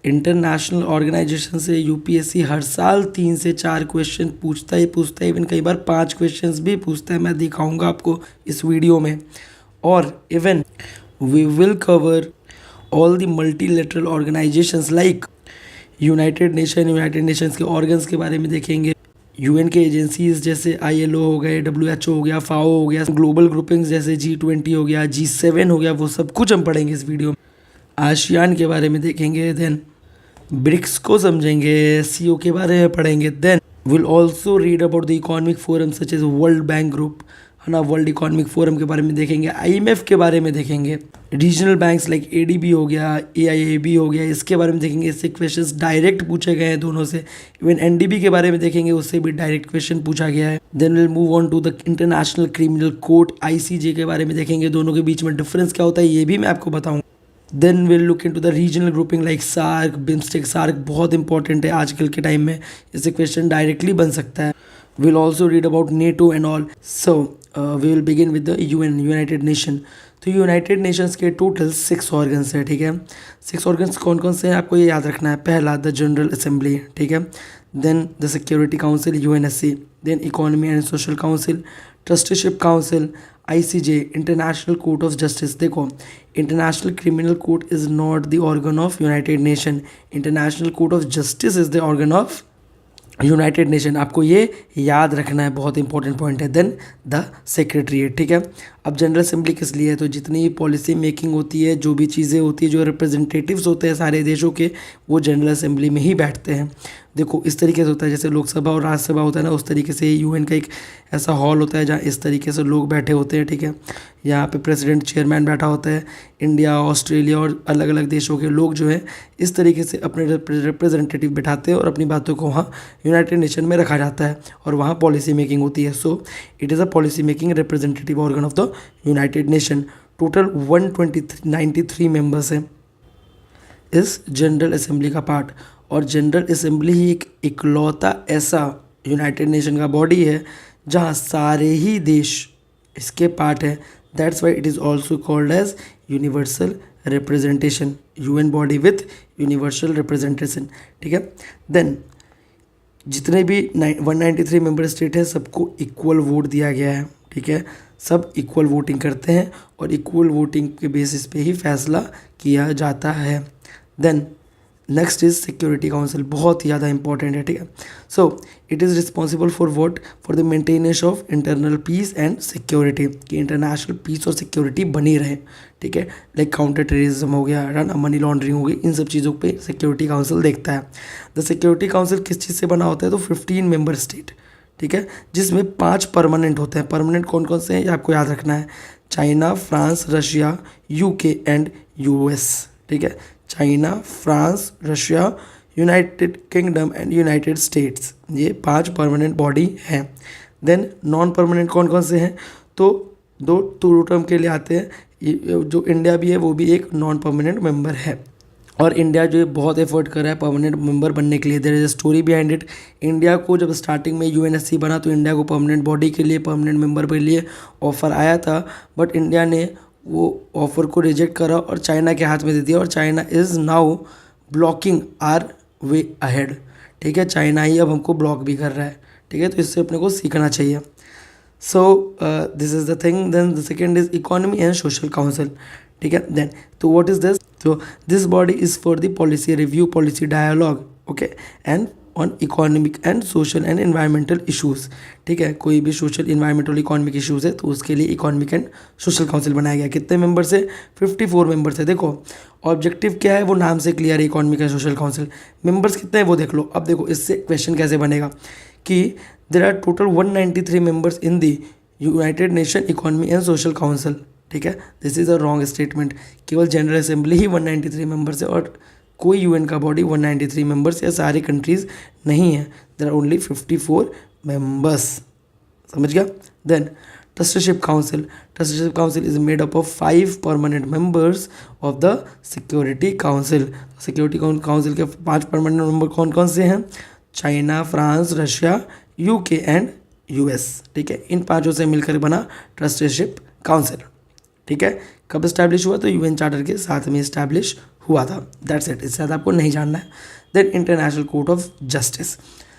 International organisation से UPSC हर साल 3 से 4 क्वेश्चन पूछता ही इवन कई बार 5 क्वेश्चंस भी पूछता है, मैं दिखाऊंगा आपको इस वीडियो में। और even we will cover all the multilateral organisations like United Nations के ऑर्गन्स के बारे में देखेंगे, यूएन के एजेंसीज जैसे आईएलओ हो गए, डब्ल्यूएचओ हो गया, फाओ हो गया, ग्लोबल ग्रुपिंग्स जैसे G20 हो गया, G7 हो गया, वो सब कुछ हम पढ़ेंगे इस वीडियो में। आसियान के बारे में देखेंगे, देन ब्रिक्स को समझेंगे, सीओ के बारे में पढ़ेंगे, then will also read about the economic forum such as World Bank Group, है ना, वर्ल्ड इकोनॉमिक फोरम के बारे में देखेंगे, आईएमएफ के बारे में देखेंगे, रीजनल बैंक्स लाइक एडीबी हो गया, एआईएबी हो गया, इसके बारे में देखेंगे, इससे क्वेश्चंस डायरेक्ट पूछे गए हैं दोनों से। इवन एनडीबी के बारे में देखेंगे, उससे भी डायरेक्ट क्वेश्चन पूछा गया है। Then will move on to the international criminal court ICJ के बारे में देखेंगे, दोनों के बीच में डिफरेंस क्या होता है ये भी मैं आपको बताऊंगा। Then will look into the regional grouping like SAARC, BIMSTEC. SAARC बहुत इंपॉर्टेंट है आजकल के टाइम में, इससे क्वेश्चन डायरेक्टली बन सकता है। Will also read about NATO and all. So we will begin with the UN, united nation. तो यूनाइटेड नेशंस के टोटल 6 ऑर्गन्स है, ठीक है। 6 ऑर्गन्स कौन कौन से हैं आपको ये याद रखना है। पहला द जनरल असेंबली, ठीक है। Then the security Council UNSC, then Economy and social Council, trusteeship Council, ICJ, International court of Justice. देखो, International criminal Court is not the organ of United Nation, International court of Justice is the organ of United Nation. आपको ये याद रखना है, बहुत important point है। Then the Secretariat, ठीक है। अब जनरल असेंबली किस लिए है, तो जितनी भी पॉलिसी मेकिंग होती है, जो भी चीज़ें होती है, जो रिप्रेजेंटेटिव्स होते हैं सारे देशों के, वो जनरल असेंबली में ही बैठते हैं। देखो इस तरीके से होता है, जैसे लोकसभा और राज्यसभा होता है ना, उस तरीके से यूएन का एक ऐसा हॉल होता है जहाँ इस तरीके से लोग बैठे होते हैं, ठीक है। यहाँ पे प्रेसिडेंट चेयरमैन बैठा होता है। इंडिया, ऑस्ट्रेलिया और अलग अलग देशों के लोग जो है इस तरीके से अपने रिप्रेजेंटेटिव बैठाते हैं और अपनी बातों को वहाँ यूनाइटेड नेशन में रखा जाता है और वहाँ पॉलिसी मेकिंग होती है। So it is a policy making representative organ of the United nation. Total 193 members हैं इस जनरल असेंबली का पार्ट। और जनरल असेंबली ही एक इकलौता ऐसा यूनाइटेड नेशन का बॉडी है जहाँ सारे ही देश इसके पार्ट है। That's why it is also called as universal representation, UN body with universal representation, ठीक है। देन जितने भी 193 मेंबर स्टेट हैं सबको इक्वल वोट दिया गया है, ठीक है। सब इक्वल वोटिंग करते हैं और इक्वल वोटिंग के बेसिस पे ही फैसला किया जाता है। Then next is security council, बहुत ही ज़्यादा इंपॉर्टेंट है, ठीक है। So it is responsible for what, for the maintenance of internal peace and security, कि इंटरनेशनल पीस और सिक्योरिटी बनी रहे, ठीक है। लाइक काउंटर टेररिज्म हो गया, रन मनी लॉन्ड्रिंग हो गई, इन सब चीज़ों पे सिक्योरिटी काउंसिल देखता है। द सिक्योरिटी काउंसिल किस चीज़ से बना होता है, तो 15 मेंबर स्टेट, ठीक है, जिसमें 5 परमानेंट होते हैं। परमानेंट कौन कौन से हैं ये आपको याद रखना है। China, France, Russia, UK and US, ठीक है। China, France, Russia, United kingdom and United states, ये 5 परमानेंट बॉडी हैं। देन नॉन परमानेंट कौन कौन से हैं, तो 2 टर्म के लिए आते हैं। जो इंडिया भी है वो भी एक नॉन परमानेंट मेंबर है और इंडिया जो है बहुत एफर्ट कर रहा है परमानेंट मेंबर बनने के लिए। There is a story behind it. India को जब स्टार्टिंग में यूएनएससी बना तो इंडिया को परमानेंट बॉडी के लिए, परमानेंट मेंबर के लिए ऑफर आया था, बट इंडिया ने वो ऑफर को रिजेक्ट करा और चाइना के हाथ में दे दिया और China is now blocking our way ahead, ठीक है। चाइना ही अब हमको ब्लॉक भी कर रहा है, ठीक है। तो इससे अपने को सीखना चाहिए। So this is the thing. Then the second is economy and social council, ठीक है। देन तो व्हाट इज दिस, तो this body is for the policy review, policy dialogue, okay, and on economic and social and environmental issues, ठीक है। कोई भी social, environmental, economic issues है तो उसके लिए इकोनॉमिक एंड सोशल काउंसिल बनाया गया। कितने मेंबर्स है, 54 मेंबर्स है। देखो ऑब्जेक्टिव क्या है वो नाम से क्लियर है, economic and social council. Members कितने हैं वो देख लो। अब देखो इससे क्वेश्चन कैसे बनेगा कि there are total 193 members in the United nation economy and social council, ठीक है। This is a wrong statement. केवल जनरल असेंबली ही 193 मेंबर्स है और कोई यूएन का बॉडी 193 मेंबर्स या सारी कंट्रीज़ नहीं है। देयर आर ओनली 54 मेंबर्स, समझ गया। Then trusteeship council, trusteeship council is made up of 5 permanent members of the security council. Security council के 5 परमानेंट मेंबर कौन कौन से हैं, China, France, Russia, UK and US, ठीक है। इन 5 से मिलकर बना ट्रस्टीशिप काउंसिल, ठीक है। कब इस्टेब्लिश हुआ, तो यूएन चार्टर के साथ में इस्टेब्लिश हुआ था। दैट्स इट, इससे ज़्यादा आपको नहीं जानना है। Then international court of justice.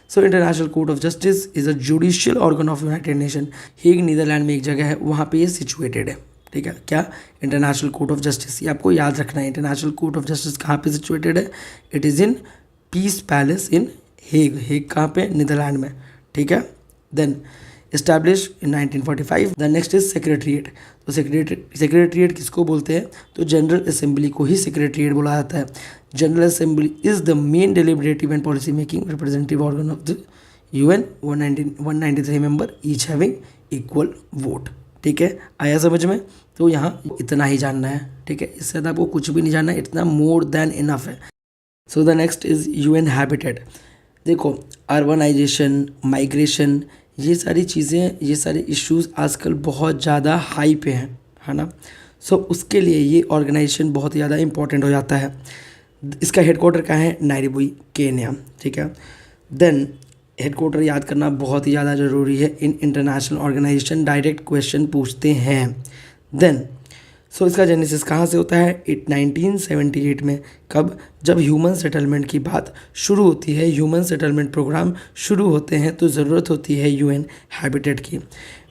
So international court of justice is a judicial organ of United nation. Hague Netherland में एक जगह है, वहाँ पे ये सिचुएटेड है। ठीक है, क्या? इंटरनेशनल कोर्ट ऑफ जस्टिस, ये आपको याद रखना है। इंटरनेशनल कोर्ट ऑफ जस्टिस कहाँ पे सिचुएटेड है? It is in peace palace in Hague. Hague कहाँ पे? नीदरलैंड में। ठीक है। Then establish in 1945। The next is secretariat. तो सेक्रेटरीट किसको बोलते हैं? तो जनरल असेंबली को ही सेक्रेटरीट बोला जाता है। General assembly is the main deliberative and policy making representative organ of the UN। 193 member each having equal vote. ठीक है, आया समझ में? तो यहाँ इतना ही जानना है। ठीक है, इससे ज़्यादा आपको कुछ भी नहीं जानना है, इतना मोर देन इनफ है। So the next is UN habitat. देखो, अर्बनाइजेशन, माइग्रेशन, ये सारी चीज़ें, ये सारे इश्यूज़ आजकल बहुत ज़्यादा हाई पे हैं, है ना। सो उसके लिए ये ऑर्गेनाइजेशन बहुत ज़्यादा इंपॉर्टेंट हो जाता है। इसका हेडक्वार्टर कहाँ है? Nairobi, Kenya. ठीक है। देन हेडक्वार्टर याद करना बहुत ही ज़्यादा ज़रूरी है। इन इंटरनेशनल ऑर्गेनाइजेशन डायरेक्ट क्वेश्चन पूछते हैं। देन सो इसका जेनेसिस कहाँ से होता है? 1978 में। कब? जब ह्यूमन सेटलमेंट की बात शुरू होती है, ह्यूमन सेटलमेंट प्रोग्राम शुरू होते हैं, तो ज़रूरत होती है UN हैबिटेट की।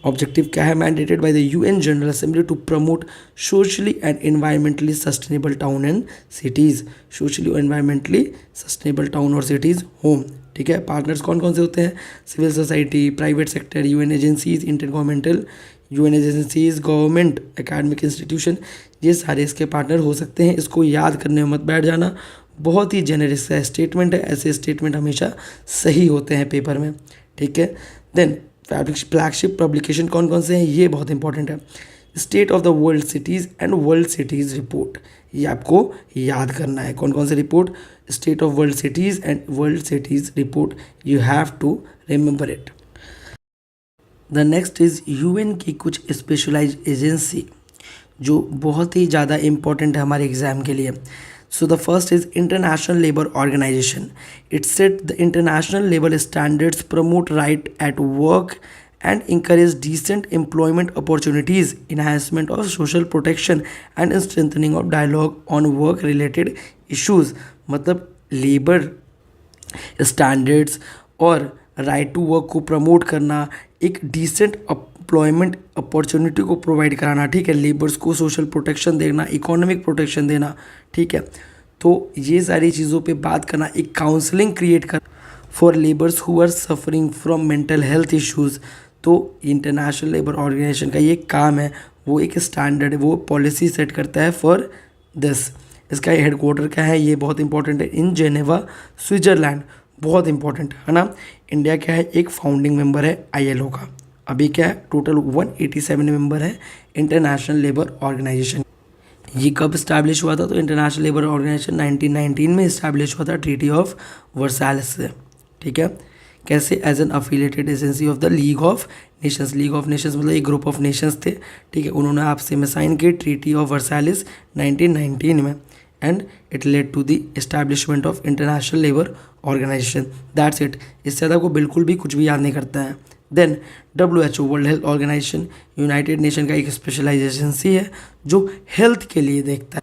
ऑब्जेक्टिव क्या है? Mandated by the UN general assembly to promote socially and environmentally sustainable town and cities. Socially और एनवायरमेंटली सस्टेनेबल टाउन और सिटीज़ होम। ठीक है। पार्टनर्स कौन कौन से होते हैं? Civil society, private sector, UN agencies, inter governmental UN agencies, government, academic institution, ये सारे इसके पार्टनर हो सकते हैं। इसको याद करने में मत बैठ जाना, बहुत ही जेनेरिक सा स्टेटमेंट है। ऐसे स्टेटमेंट हमेशा सही होते हैं पेपर में। ठीक है। देन फ्लैगशिप पब्लिकेशन कौन कौन से हैं, ये बहुत इंपॉर्टेंट है। State of the world cities and world cities report, ये आपको याद करना है। कौन कौन से रिपोर्ट? State of world cities and world cities report, you have to remember it. The next is UN की कुछ स्पेशलाइज एजेंसी जो बहुत ही ज़्यादा इंपॉर्टेंट है हमारे एग्ज़ाम के लिए। So the first is international labour organisation. It set the international labour standards, promote right at work and encourage decent employment opportunities, enhancement of social protection and strengthening of dialogue on work related issues। मतलब labour standards और right to work को promote करना, एक decent employment opportunity को provide कराना। ठीक है, labours को सोशल प्रोटेक्शन देना, इकोनॉमिक प्रोटेक्शन देना। ठीक है, तो ये सारी चीज़ों पे बात करना, एक काउंसलिंग क्रिएट कर for labours who are suffering from mental health issues. तो इंटरनेशनल लेबर ऑर्गेनाइजेशन का ये काम है, वो एक स्टैंडर्ड, वो पॉलिसी सेट करता है फॉर दिस। इसका हेडक्वार्टर क्या है? ये बहुत इंपॉर्टेंट है, इन जेनेवा, स्विट्ज़रलैंड। बहुत इंपॉर्टेंट है ना। इंडिया क्या है? एक फाउंडिंग मेंबर है ILO का। अभी क्या है? टोटल 187 मेंबर है इंटरनेशनल लेबर ऑर्गेनाइजेशन। ये कब इस्टेब्लिश हुआ था? तो इंटरनेशनल लेबर ऑर्गेनाइजेशन 1919 में इस्टेब्लिश हुआ था, ट्रीटी ऑफ वर्साइल्स से। ठीक है, कैसे? As an affiliated agency of the league of nations. League of nations मतलब एक ग्रुप ऑफ नेशंस थे। ठीक है, उन्होंने आपसे में साइन किए ट्रीटी ऑफ वर्साइल्स 1919 में, and it led to the establishment of international labour organisation. That's it, इससे ज़्यादा को बिल्कुल भी कुछ भी याद नहीं करता है। Then WHO world health organisation, united nation का एक स्पेशलाइज एजेंसी है जो हेल्थ के लिए देखता है,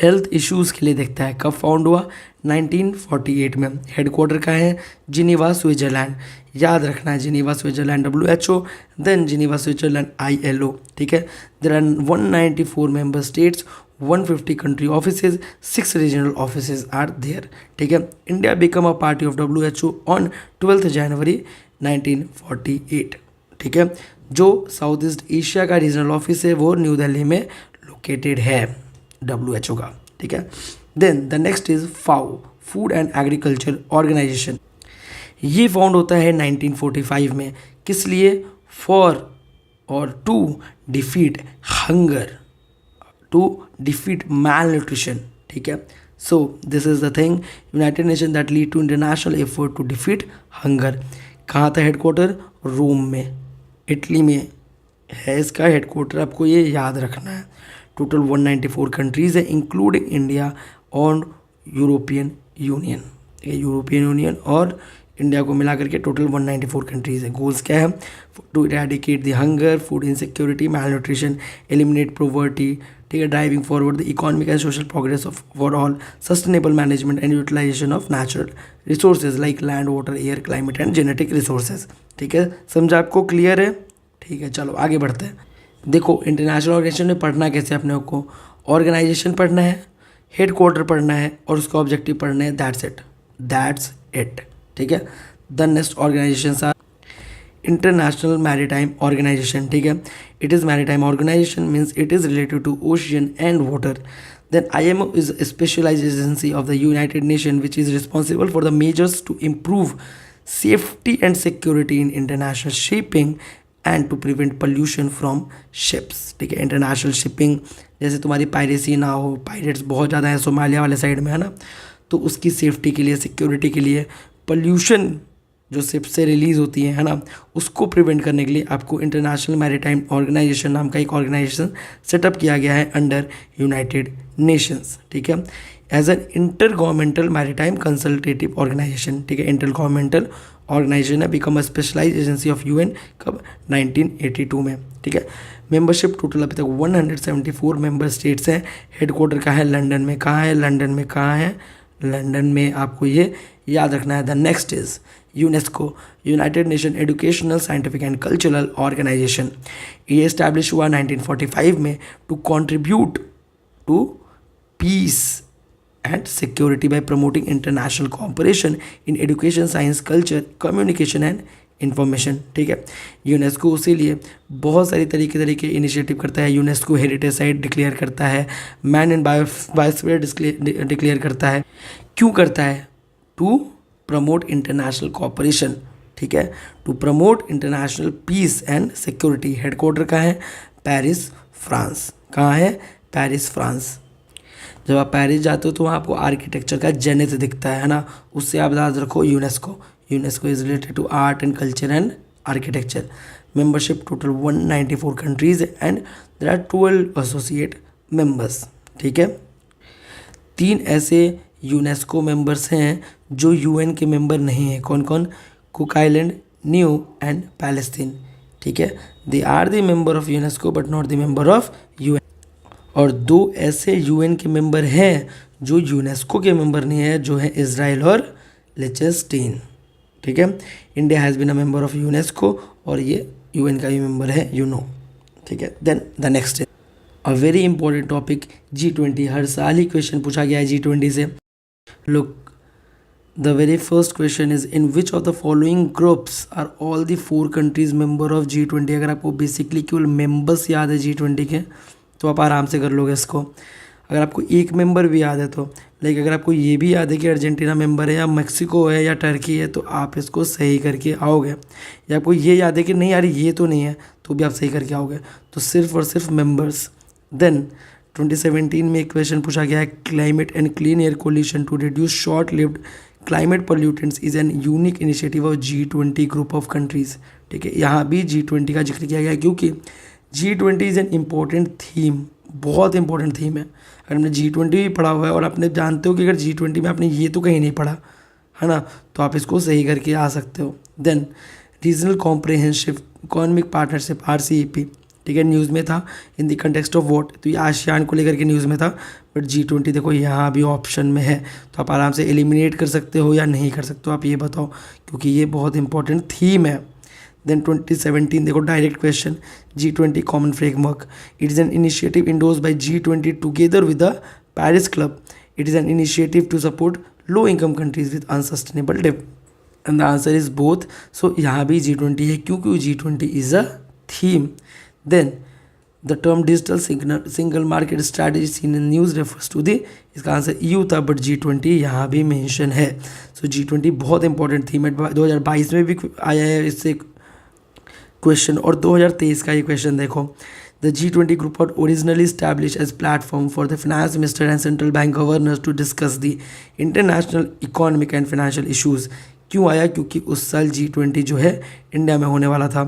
हेल्थ इश्यूज़ के लिए देखता है। कब फाउंड हुआ? 1948 में। हेडक्वार्टर का है? Geneva, Switzerland. याद रखना है, Geneva Switzerland WHO, then Geneva Switzerland ILO। ठीक है। There are 194 member states, 150 country offices, 6 regional offices are there. ठीक है। India become a party of WHO on 12 January 1948। ठीक है, जो साउथ ईस्ट एशिया का रीजनल ऑफिस है वो न्यू दिल्ली में लोकेटेड है WHO का। ठीक है। Then the next is FAO, food and agriculture organisation. ये फाउंड होता है 1945 में। किस लिए? फॉर और to defeat hunger, to defeat malnutrition. ठीक है, so this is the thing, united nation that lead to international effort to defeat hunger. कहाँ था हेडक्वार्टर? रोम में, इटली में है इसका हेडक्वार्टर, आपको ये याद रखना है। टोटल 194 कंट्रीज़ है इंक्लूडिंग इंडिया और यूरोपियन यूनियन। यूरोपियन यूनियन और इंडिया को मिला करके टोटल 194 कंट्रीज़ है। गोल्स क्या है? To eradicate the hunger, food insecurity, malnutrition, eliminate poverty, ठीक है, driving forward the economic and social progress of for all, sustainable management and utilisation of natural resources like land, water, air, climate and genetic resources. ठीक है, समझा आपको, clear है? ठीक है, चलो आगे बढ़ते हैं। देखो इंटरनेशनल ऑर्गेनाइजेशन में पढ़ना कैसे, अपने को ऑर्गेनाइजेशन पढ़ना है, हेड क्वार्टर पढ़ना है और उसका ऑब्जेक्टिव पढ़ना है, दैट्स इट। ठीक है, the next organisation are international maritime organisation. ठीक है, it is maritime organisation means it is related to ocean and water. Then IMO is a specialized agency of the United Nations which is responsible for the measures to improve safety and security in international shipping and to prevent pollution from ships। ठीक है, international shipping, जैसे तुम्हारी piracy ना हो, pirates बहुत ज़्यादा हैं Somalia वाले साइड में, है ना, तो उसकी सेफ्टी के लिए, सिक्योरिटी के लिए, पोल्यूशन जो शिप से रिलीज़ होती है ना, उसको प्रिवेंट करने के लिए आपको इंटरनेशनल मैरीटाइम ऑर्गेनाइजेशन नाम का एक ऑर्गेनाइजेशन सेटअप किया गया है अंडर यूनाइटेड नेशंस। ठीक है, as an inter governmental maritime consultative organisation. ठीक है, इंटर गवर्नमेंटल ऑर्गेनाइजेशन है, become a specialise agency of UN कब 1982 में। ठीक है, मेंबरशिप टोटल अभी तक 174 मेंबर स्टेट्स हैं। हेडक्वार्टर कहाँ है? लंदन में। कहाँ है? लंदन में। कहाँ है? लंदन में। आपको ये याद रखना है। The next is UNESCO, united nation educational, scientific and cultural organisation. ये इस्टेब्लिश हुआ 1945 में to contribute to peace and security by promoting international cooperation in education, science, culture, communication and information। ठीक है, यूनेस्को उसीलिए बहुत सारी तरीके के इनिशिएटिव करता है। यूनेस्को हेरिटेज साइट डिक्लेयर करता है, मैन एंड बायोस्फीयर डिक्लेयर करता है। क्यों करता है? To promote international cooperation. ठीक है, to promote international peace and security. Headquarter कहाँ है? Paris, France. कहाँ है? Paris, France. जब आप पेरिस जाते हो तो वहाँ आपको आर्किटेक्चर का जेनिथ दिखता है ना, उससे आप याद रखो UNESCO. UNESCO is related to art and culture and architecture. Membership total 194 countries and there are 12 associate members. ठीक है, 3 ऐसे यूनेस्को मेंबर्स हैं जो यूएन के मेंबर नहीं हैं। कौन कौन? Cook Island, new and Palestine. ठीक है, they are the member of UNESCO but not the member of UN. और 2 ऐसे यूएन के मेंबर हैं जो यूनेस्को के मेंबर नहीं है, जो है इजराइल और लिechtenstein। ठीक है, India has been a member of UNESCO और ये यूएन का भी मेंबर है, यू नो। ठीक है, then the next a very important topic G20। हर साल ही क्वेश्चन पूछा गया है G20 से। Look, the very first question is in which of the following groups are all the 4 countries member of G20। अगर आपको बेसिकली केवल मेंबर्स याद है G20 के तो आप आराम से कर लोगे इसको। अगर आपको एक मेंबर भी याद है तो, लेकिन अगर आपको ये भी याद है कि अर्जेंटीना मेंबर है या मेक्सिको है या टर्की है तो आप इसको सही करके आओगे। या आपको ये याद है कि नहीं यार ये तो नहीं है तो भी आप सही करके आओगे। तो सिर्फ और सिर्फ मेंबर्स। देन 2017 में एक क्वेश्चन पूछा गया है, climate and clean air coalition to reduce short lived climate pollutants is an unique initiative of G20 group of countries. ठीक है, यहाँ भी G20 का जिक्र किया गया है क्योंकि G20 is an important theme, बहुत इंपॉर्टेंट थीम है। अगर हमने G20 भी पढ़ा हुआ है और आपने जानते हो कि अगर G20 में आपने ये तो कहीं नहीं पढ़ा है ना, तो आप इसको सही करके आ सकते हो। Then regional comprehensive economic partnership RCEP। ठीक है, न्यूज़ में था in the context of what, तो ये आसियान को लेकर के न्यूज़ में था, बट G20 देखो यहाँ भी ऑप्शन में है, तो आप आराम से एलिमिनेट कर सकते हो या नहीं कर सकते हो, आप ये बताओ, क्योंकि ये बहुत इंपॉर्टेंट थीम है। देन 2017 देखो direct question, G20 Common Framework, it is an initiative endorsed by G20 together with the Paris Club. It is an initiative to support low income countries with unsustainable development. And the answer is both. So यहाँ भी G20 है क्योंकि G20 is a theme. Then the term digital single market strategy seen in news refers to the, इसका answer EU था but G20 यहाँ भी mention है। सो G20 बहुत इंपॉर्टेंट थीम है। 2022 में भी आया है इससे क्वेश्चन और 2023 का ये क्वेश्चन देखो। The G20 group was originally established as platform for the finance minister and central bank governors to discuss the international economic and financial issues। क्यों आया? क्योंकि उस साल G20 जो है इंडिया में होने वाला था।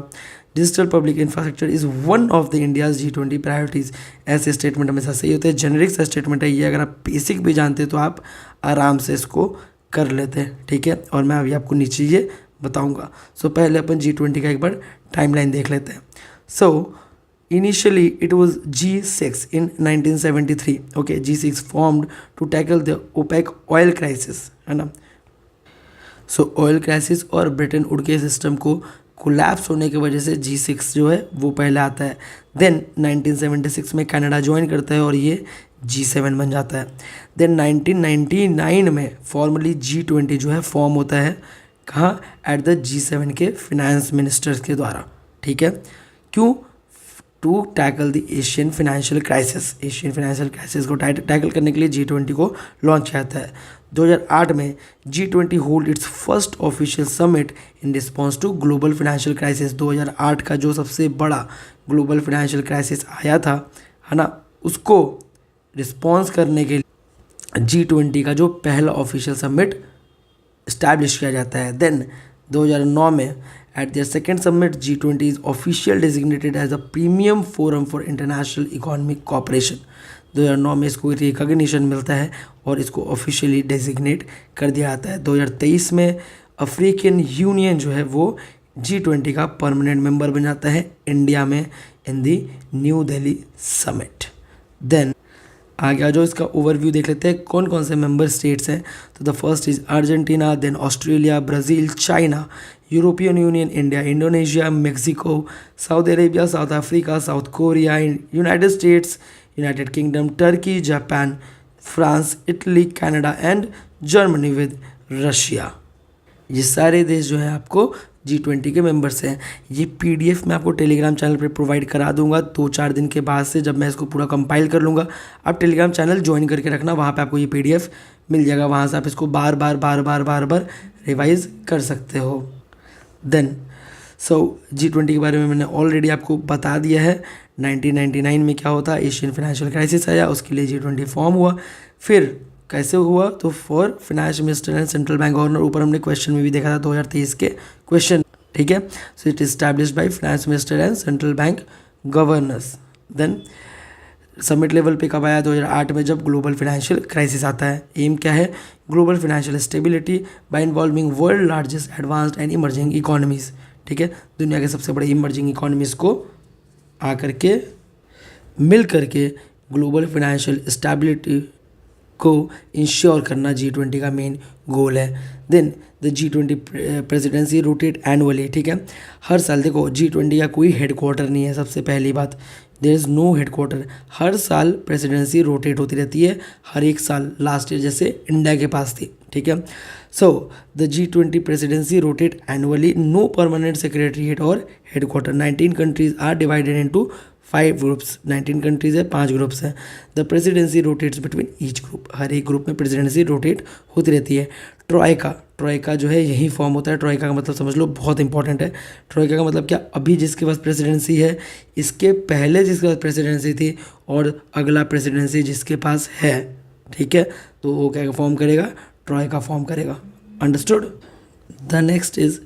Digital public infrastructure is one of the India's G20 priorities. ऐसे स्टेटमेंट हमेशा सही होते हैं, जेनरिक सा स्टेटमेंट है ये, अगर आप बेसिक भी जानते तो आप आराम से इसको कर लेते हैं। ठीक है, और मैं अभी आपको नीचे ये बताऊंगा। सो पहले अपन G20 का एक बार टाइमलाइन देख लेते हैं। सो Initially, it was G6 in 1973. Okay, G6 formed to tackle the OPEC oil crisis, है ना. सो ऑयल क्राइसिस और ब्रिटेन वुड के सिस्टम को कोलैप्स होने की वजह से G6 जो है वो पहले आता है. देन 1976 में कनाडा ज्वाइन करता है और ये G7 बन जाता है. देन 1999 में फॉर्मली G20 जो है फॉर्म होता है. कहाँ? एट द G7 के फिनेंस मिनिस्टर्स के द्वारा. ठीक है. क्यों? To tackle the Asian financial crisis. Asian financial crisis को टैकल करने के लिए G20 को लॉन्च किया जाता है. 2008 में G20 hold its first official summit in response to global financial crisis. 2008 का जो सबसे बड़ा ग्लोबल फाइनेंशियल क्राइसिस आया था, है ना, उसको रिस्पॉन्स करने के लिए G20 का जो पहला ऑफिशियल समिट इस्टेब्लिश किया जाता है. देन 2009 में at their second summit G20 is official designated as a premium forum for international economic cooperation. 2009 में इसको रिकॉग्निशन मिलता है और इसको ऑफिशियली डेजिग्नेट कर दिया जाता है. 2023 में अफ्रीकन यूनियन जो है वो G20 का परमानेंट मेंबर बन जाता है इंडिया में in the New Delhi summit. Then आगे जो इसका ओवरव्यू देख लेते हैं कौन कौन से मेंबर स्टेट्स हैं. तो the first is Argentina, then Australia, Brazil, China, European Union, India, Indonesia, Mexico, Saudi Arabia, South Africa, South Korea, United States, United Kingdom, Turkey, Japan, France, Italy, Canada and Germany with Russia. ये सारे देश जो हैं आपको G20 के members हैं. ये PDF मैं आपको टेलीग्राम चैनल पे प्रोवाइड करा दूंगा 2-4 दिन के बाद से, जब मैं इसको पूरा कंपाइल कर लूँगा. आप टेलीग्राम चैनल ज्वाइन करके रखना, वहाँ पे आपको ये PDF मिल जाएगा. वहाँ से आप इसको बार बार रिवाइज कर सकते हो. देन G20 के बारे में मैंने ऑलरेडी आपको बता दिया है. 1999 में क्या होता, एशियन फाइनेंशियल क्राइसिस आया, उसके लिए G20 फॉर्म हुआ. फिर कैसे हुआ, तो for finance minister and central bank governor. ऊपर हमने क्वेश्चन में भी देखा था 2023 के क्वेश्चन. ठीक है. So it established by finance minister and central bank governors. Then summit level पे कब आया, 2008 में, जब ग्लोबल फाइनेंशियल क्राइसिस आता है. एम क्या है, global financial stability by involving world largest advanced and emerging economies. ठीक है. दुनिया के सबसे बड़े इमर्जिंग इकोनॉमीज को आकर के मिल करके ग्लोबल फाइनेंशियल स्टेबिलिटी को इंश्योर करना G20 का मेन गोल है. Then the G20 presidency rotate annually. ठीक है. हर साल देखो G20 का कोई हेडक्वार्टर नहीं है. सबसे पहली बात, देयर इज़ नो हेडक्वार्टर. हर साल प्रेसिडेंसी रोटेट होती रहती है. हर एक साल, लास्ट ईयर जैसे इंडिया के पास थी. ठीक है. So the G20 presidency rotate annually. No permanent secretariat और headquarter. 19 countries are divided into 5 groups. 19 countries है, 5 ग्रुप्स हैं. The presidency rotates between each group. हर एक ग्रुप में प्रेसिडेंसी रोटेट होती रहती है. ट्रोइका जो है यही फॉर्म होता है. ट्रोइका का मतलब समझ लो बहुत इंपॉर्टेंट है. ट्रोइका का मतलब क्या, अभी जिसके पास प्रेसिडेंसी है, इसके पहले जिसके पास प्रेसिडेंसी थी और अगला प्रेसिडेंसी जिसके पास है. ठीक है. तो वो क्या फॉर्म करेगा, ट्रोइका फॉर्म करेगा. Understood. The next is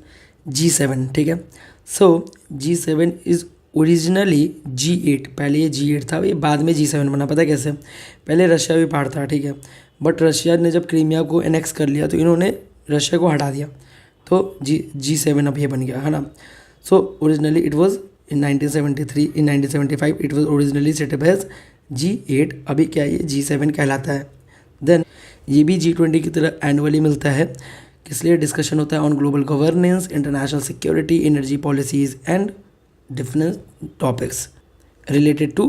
G7. ठीक है. सो G7 इज ओरिजिनली G8. पहले ये G8 था, ये बाद में G7 बना. पता है कैसे, पहले रशिया भी पार्ट था. ठीक है. बट रशिया ने जब क्रीमिया को एनेक्स कर लिया तो इन्होंने रशिया को हटा दिया, तो G7 अब ये बन गया, है ना. So originally it was in 1973, in 1975 it was originally set up as G8. अभी क्या ये G7 कहलाता है. देन ये भी G20 की तरह एनुअली मिलता है. किस लिए डिस्कशन होता है on global governance, international security, energy policies and different topics related to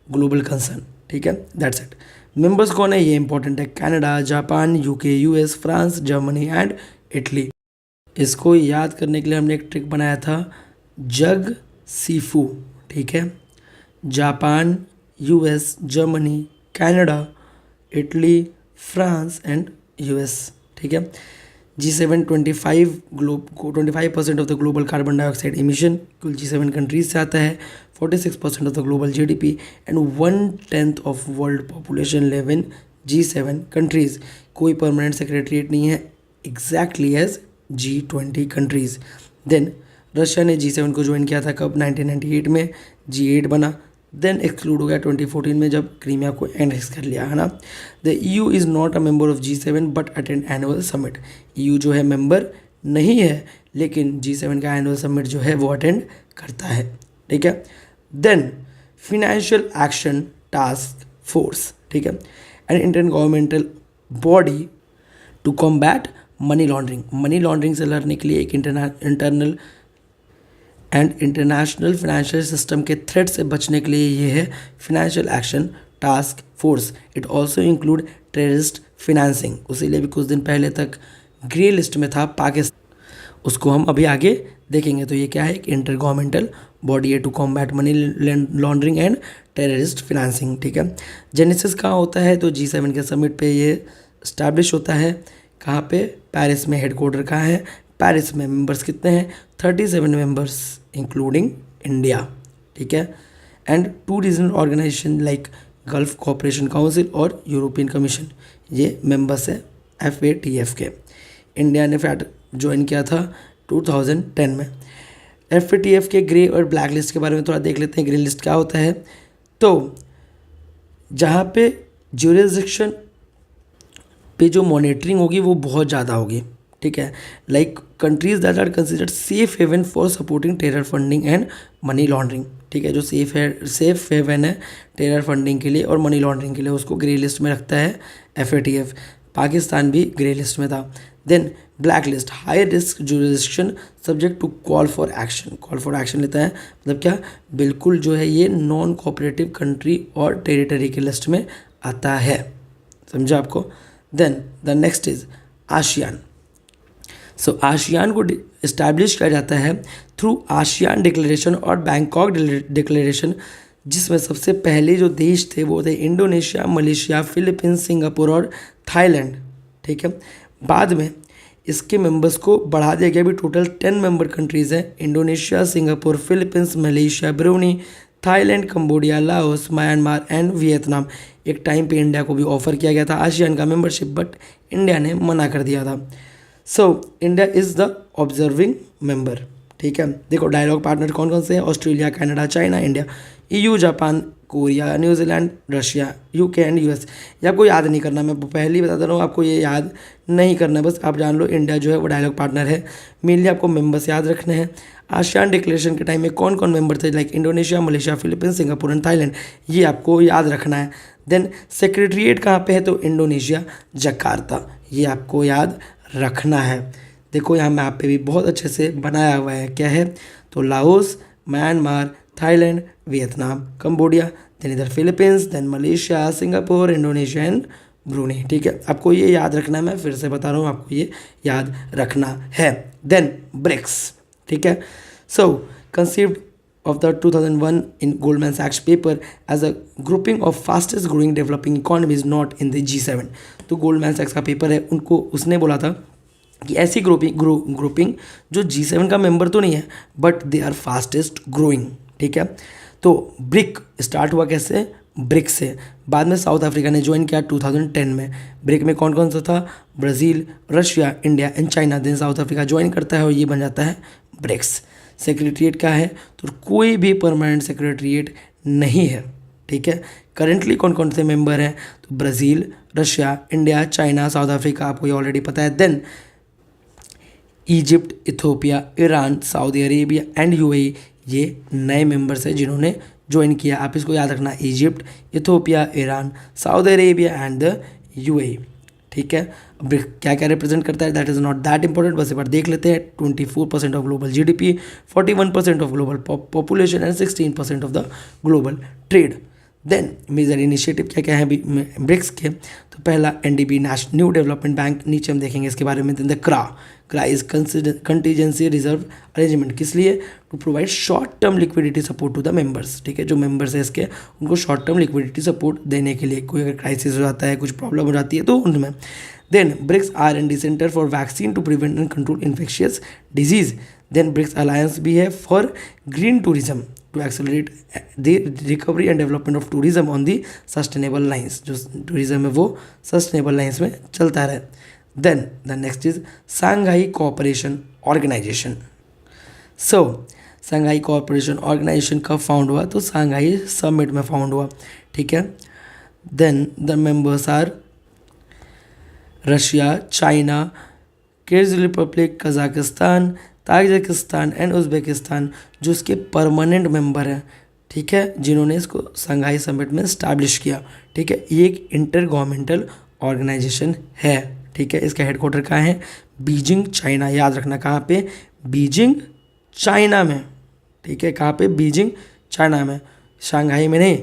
global concern. ठीक है. That's it. मेंबर्स कौन है ये इंपॉर्टेंट है. Canada, Japan, UK, US, France, Germany and Italy. इसको याद करने के लिए हमने एक ट्रिक बनाया था, जग सीफू. ठीक है. Japan, US, Germany, Canada, Italy, France and US. ठीक है. G7 25% of the global carbon dioxide emission कुल G7 कंट्रीज से आता है. 46% of the global GDP and 1/10 of world population live in G7 countries. कोई परमानेंट सेक्रेटरीट नहीं है, exactly as G20 countries. Then Russia ने G7 को ज्वाइन किया था कब, 1998 में. G8 बना. देन एक्सक्लूड हो गया 2014 में जब क्रीमिया को एनेक्स कर लिया, है ना. The EU is not a member of G7 but attend annual summit. EU जो है मेंबर नहीं है, लेकिन G7 का एनुअल समिट जो है वो अटेंड करता है. ठीक है. Then Financial Action Task Force, ठीक है, and intergovernmental body to combat money laundering. Money laundering से लड़ने के लिए एक internal and international financial system के थ्रेट से बचने के लिए ये है Financial Action Task Force. It also include terrorist financing, उसीलिए भी कुछ दिन पहले तक ग्रे लिस्ट में था पाकिस्तान, उसको हम अभी आगे देखेंगे। तो ये क्या है, एक इंटर गवर्नमेंटल बॉडी है to combat money laundering and terrorist financing, ठीक है। जेनेसिस कहाँ होता है, तो G7 के समिट पे ये इस्टेब्लिश होता है। कहाँ पे, पेरिस में। हेडक्वार्टर कहाँ है, पेरिस में। मेंबर्स कितने हैं, 37 मेंबर्स इंक्लूडिंग इंडिया, ठीक है। And 2 regional organisation like Gulf Cooperation Council और यूरोपियन कमीशन, ये मेंबर्स है FATF के। इंडिया ने फैट ज्वाइन किया था 2010 में। FATF के ग्रे और ब्लैक लिस्ट के बारे में थोड़ा देख लेते हैं। ग्रे लिस्ट क्या होता है, तो जहाँ पे ज्यूरिसडिक्शन पे जो मॉनिटरिंग होगी वो बहुत ज़्यादा होगी, ठीक है। Like countries that are considered safe haven for supporting terror funding and money laundering, ठीक है। जो सेफ हेवन है टेरर फंडिंग के लिए और मनी लॉन्ड्रिंग के लिए, उसको ग्रे लिस्ट में रखता है FATF। पाकिस्तान भी ग्रे लिस्ट में था। Then black list, high risk jurisdiction subject to call for action. Call for action लेता है मतलब क्या, बिल्कुल जो है ये नॉन कोऑपरेटिव कंट्री और टेरिटरी की लिस्ट में आता है, समझा आपको। Then the next is ASEAN. So ASEAN को इस्टेब्लिश किया जाता है थ्रू आशियान डिक्लेरेशन और बैंकॉक डिक्लेरेशन, जिसमें सबसे पहले जो देश थे वो थे इंडोनेशिया, मलेशिया, फिलीपींस, सिंगापुर और थाईलैंड, ठीक है। बाद में इसके मेंबर्स को बढ़ा दिया गया, भी टोटल 10 मेंबर कंट्रीज़ हैं, Indonesia, Singapore, Philippines, Malaysia, Bruny, Thailand, Cambodia, Laos, Myanmar and Vietnam. एक टाइम पे इंडिया को भी ऑफर किया गया था आशियान का मेंबरशिप, बट इंडिया ने मना कर दिया था। So India is the observing member, ठीक है। देखो डायलॉग पार्टनर कौन कौन से हैं, Australia, Canada, China, India, EU, Japan, Korea, New Zealand, Russia, UK and US। ये आपको याद नहीं करना, मैं पहले ही बता दे रहा हूँ, आपको ये याद नहीं करना है, बस आप जान लो इंडिया जो है वो डायलॉग पार्टनर है। मेनली आपको मेंबर्स याद रखने हैं। आशियान डिक्लेरेशन के टाइम में कौन कौन मेंबर थे, like Indonesia, Malaysia, Philippines, Singapore and Thailand, ये आपको याद रखना है। देन सेक्रेटरीट कहाँ पे है, तो इंडोनेशिया, जकार्ता, ये आपको याद रखना है। देखो यहाँ मैप पे भी बहुत अच्छे से बनाया हुआ है, क्या है, तो Laos, Myanmar, Thailand, Vietnam, Cambodia, then इधर Philippines, then Malaysia, Singapore, Indonesia and Brunei, ठीक है। आपको ये याद रखना है, मैं फिर से बता रहा हूँ, आपको ये याद रखना है। देन ब्रिक्स, ठीक है। सो conceived of the 2001 in Goldman Sachs paper as a grouping of fastest growing developing economies not in the G7। तो गोल्डमैन सैक्स का पेपर है, उनको उसने बोला था कि ऐसी ग्रुपिंग जो G7 का मेंबर तो नहीं है but they are fastest growing, ठीक है। तो ब्रिक स्टार्ट हुआ कैसे, ब्रिक से। बाद में साउथ अफ्रीका ने ज्वाइन किया 2010 में। ब्रिक में कौन कौन सा था, Brazil, Russia, India and China. Then South Africa join करता है और ये बन जाता है ब्रिक्स। सेक्रेटरीट क्या है, तो कोई भी परमानेंट सेक्रेटरीट नहीं है, ठीक है। करेंटली कौन कौन से मेंबर हैं, तो Brazil, Russia, India, China, South Africa, आपको ये ऑलरेडी पता है। Then Egypt, Ethiopia, Iran, Saudi Arabia and UAE, ये नए मेंबर्स हैं जिन्होंने ज्वाइन किया। आप इसको याद रखना, Egypt, Ethiopia, Iran, Saudi Arabia and the UAE, ठीक है। अब क्या क्या रिप्रेजेंट करता है that is not that important, बस एक बार देख लेते हैं। 24% of global GDP, 41% of global population and 16% of the global trade. Then major initiative क्या क्या है ब्रिक्स के, तो पहला NDB, न्यू डेवलपमेंट बैंक, नीचे हम देखेंगे इसके बारे में। Then the CRA is contingency reserve arrangement, किस लिए, to provide short term liquidity support to the members, ठीक है। जो मेंबर्स है इसके, उनको शॉर्ट टर्म लिक्विडिटी सपोर्ट देने के लिए, कोई अगर क्राइसिस हो जाता है, कुछ प्रॉब्लम हो जाती है तो उनमें। Then BRICS R&D centre for vaccine to prevent and control infectious disease. Then BRICS alliance भी है for green tourism to accelerate the recovery and development of tourism on the sustainable lines, जो tourism है वो sustainable lines में चलता रहे। Then the next is Shanghai Cooperation Organisation. So Shanghai Cooperation Organisation कब found हुआ, तो सांघाई समिट में फाउंड हुआ, ठीक है। Then the members are Russia, China, Kyrgyz Republic, Kazakhstan, Tajikistan and Uzbekistan, जो इसके परमानेंट मेंबर हैं, ठीक है, जिन्होंने इसको संघाई समिट में स्टैब्लिश किया। ठीक है, ये एक इंटर गवर्नमेंटल ऑर्गेनाइजेशन है। ठीक है, इसका हेडक्वार्टर कहाँ है? Beijing, China. याद रखना कहाँ पे? बीजिंग, चाइना में। ठीक है, कहाँ पे? बीजिंग, चाइना में, शंघाई में नहीं,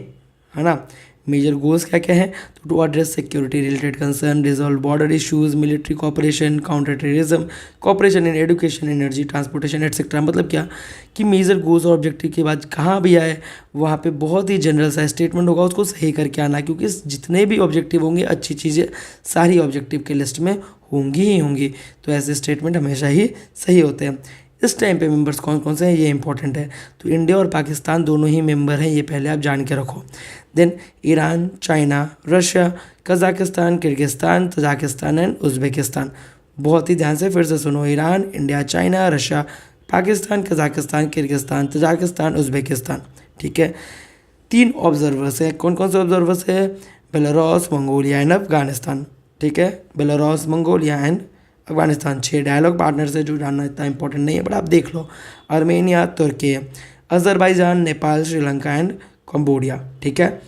है ना। मेजर गोल्स क्या क्या है? तो to address security related concern, resolve border issues, military cooperation, counter terrorism, cooperation in education, energy, transportation etcetera. मतलब क्या कि मेजर गोल्स और ऑब्जेक्टिव के बाद कहाँ भी आए वहाँ पे बहुत ही जनरल सा स्टेटमेंट होगा, उसको सही करके आना, क्योंकि जितने भी ऑब्जेक्टिव होंगे अच्छी चीज़ें सारी ऑब्जेक्टिव के लिस्ट में होंगी ही होंगी, तो ऐसे स्टेटमेंट हमेशा ही सही होते हैं। इस टाइम पे मेंबर्स कौन कौन से हैं ये इंपॉर्टेंट है। तो इंडिया और पाकिस्तान दोनों ही मेंबर हैं, ये पहले आप जान के रखो। Then Iran, China, Russia, Kazakhstan, Kyrgyzstan, Tajikistan and Uzbekistan. बहुत ही ध्यान से फिर से सुनो, Iran, India, China, Russia, Pakistan, Kazakhstan, Kyrgyzstan, Tajikistan, Uzbekistan. ठीक है, 3 ऑब्जर्वर्स हैं। कौन कौन से ऑब्जर्वर्स है? Belarus, Mongolia and Afghanistan. ठीक है, Belarus, Mongolia and Afghanistan. 6 dialogue partners है, जो जानना इतना इंपॉर्टेंट नहीं है, बट आप देख लो। Armenia, Turkey, Azerbaijan, Nepal, Sri Lanka and Cambodia. ठीक है,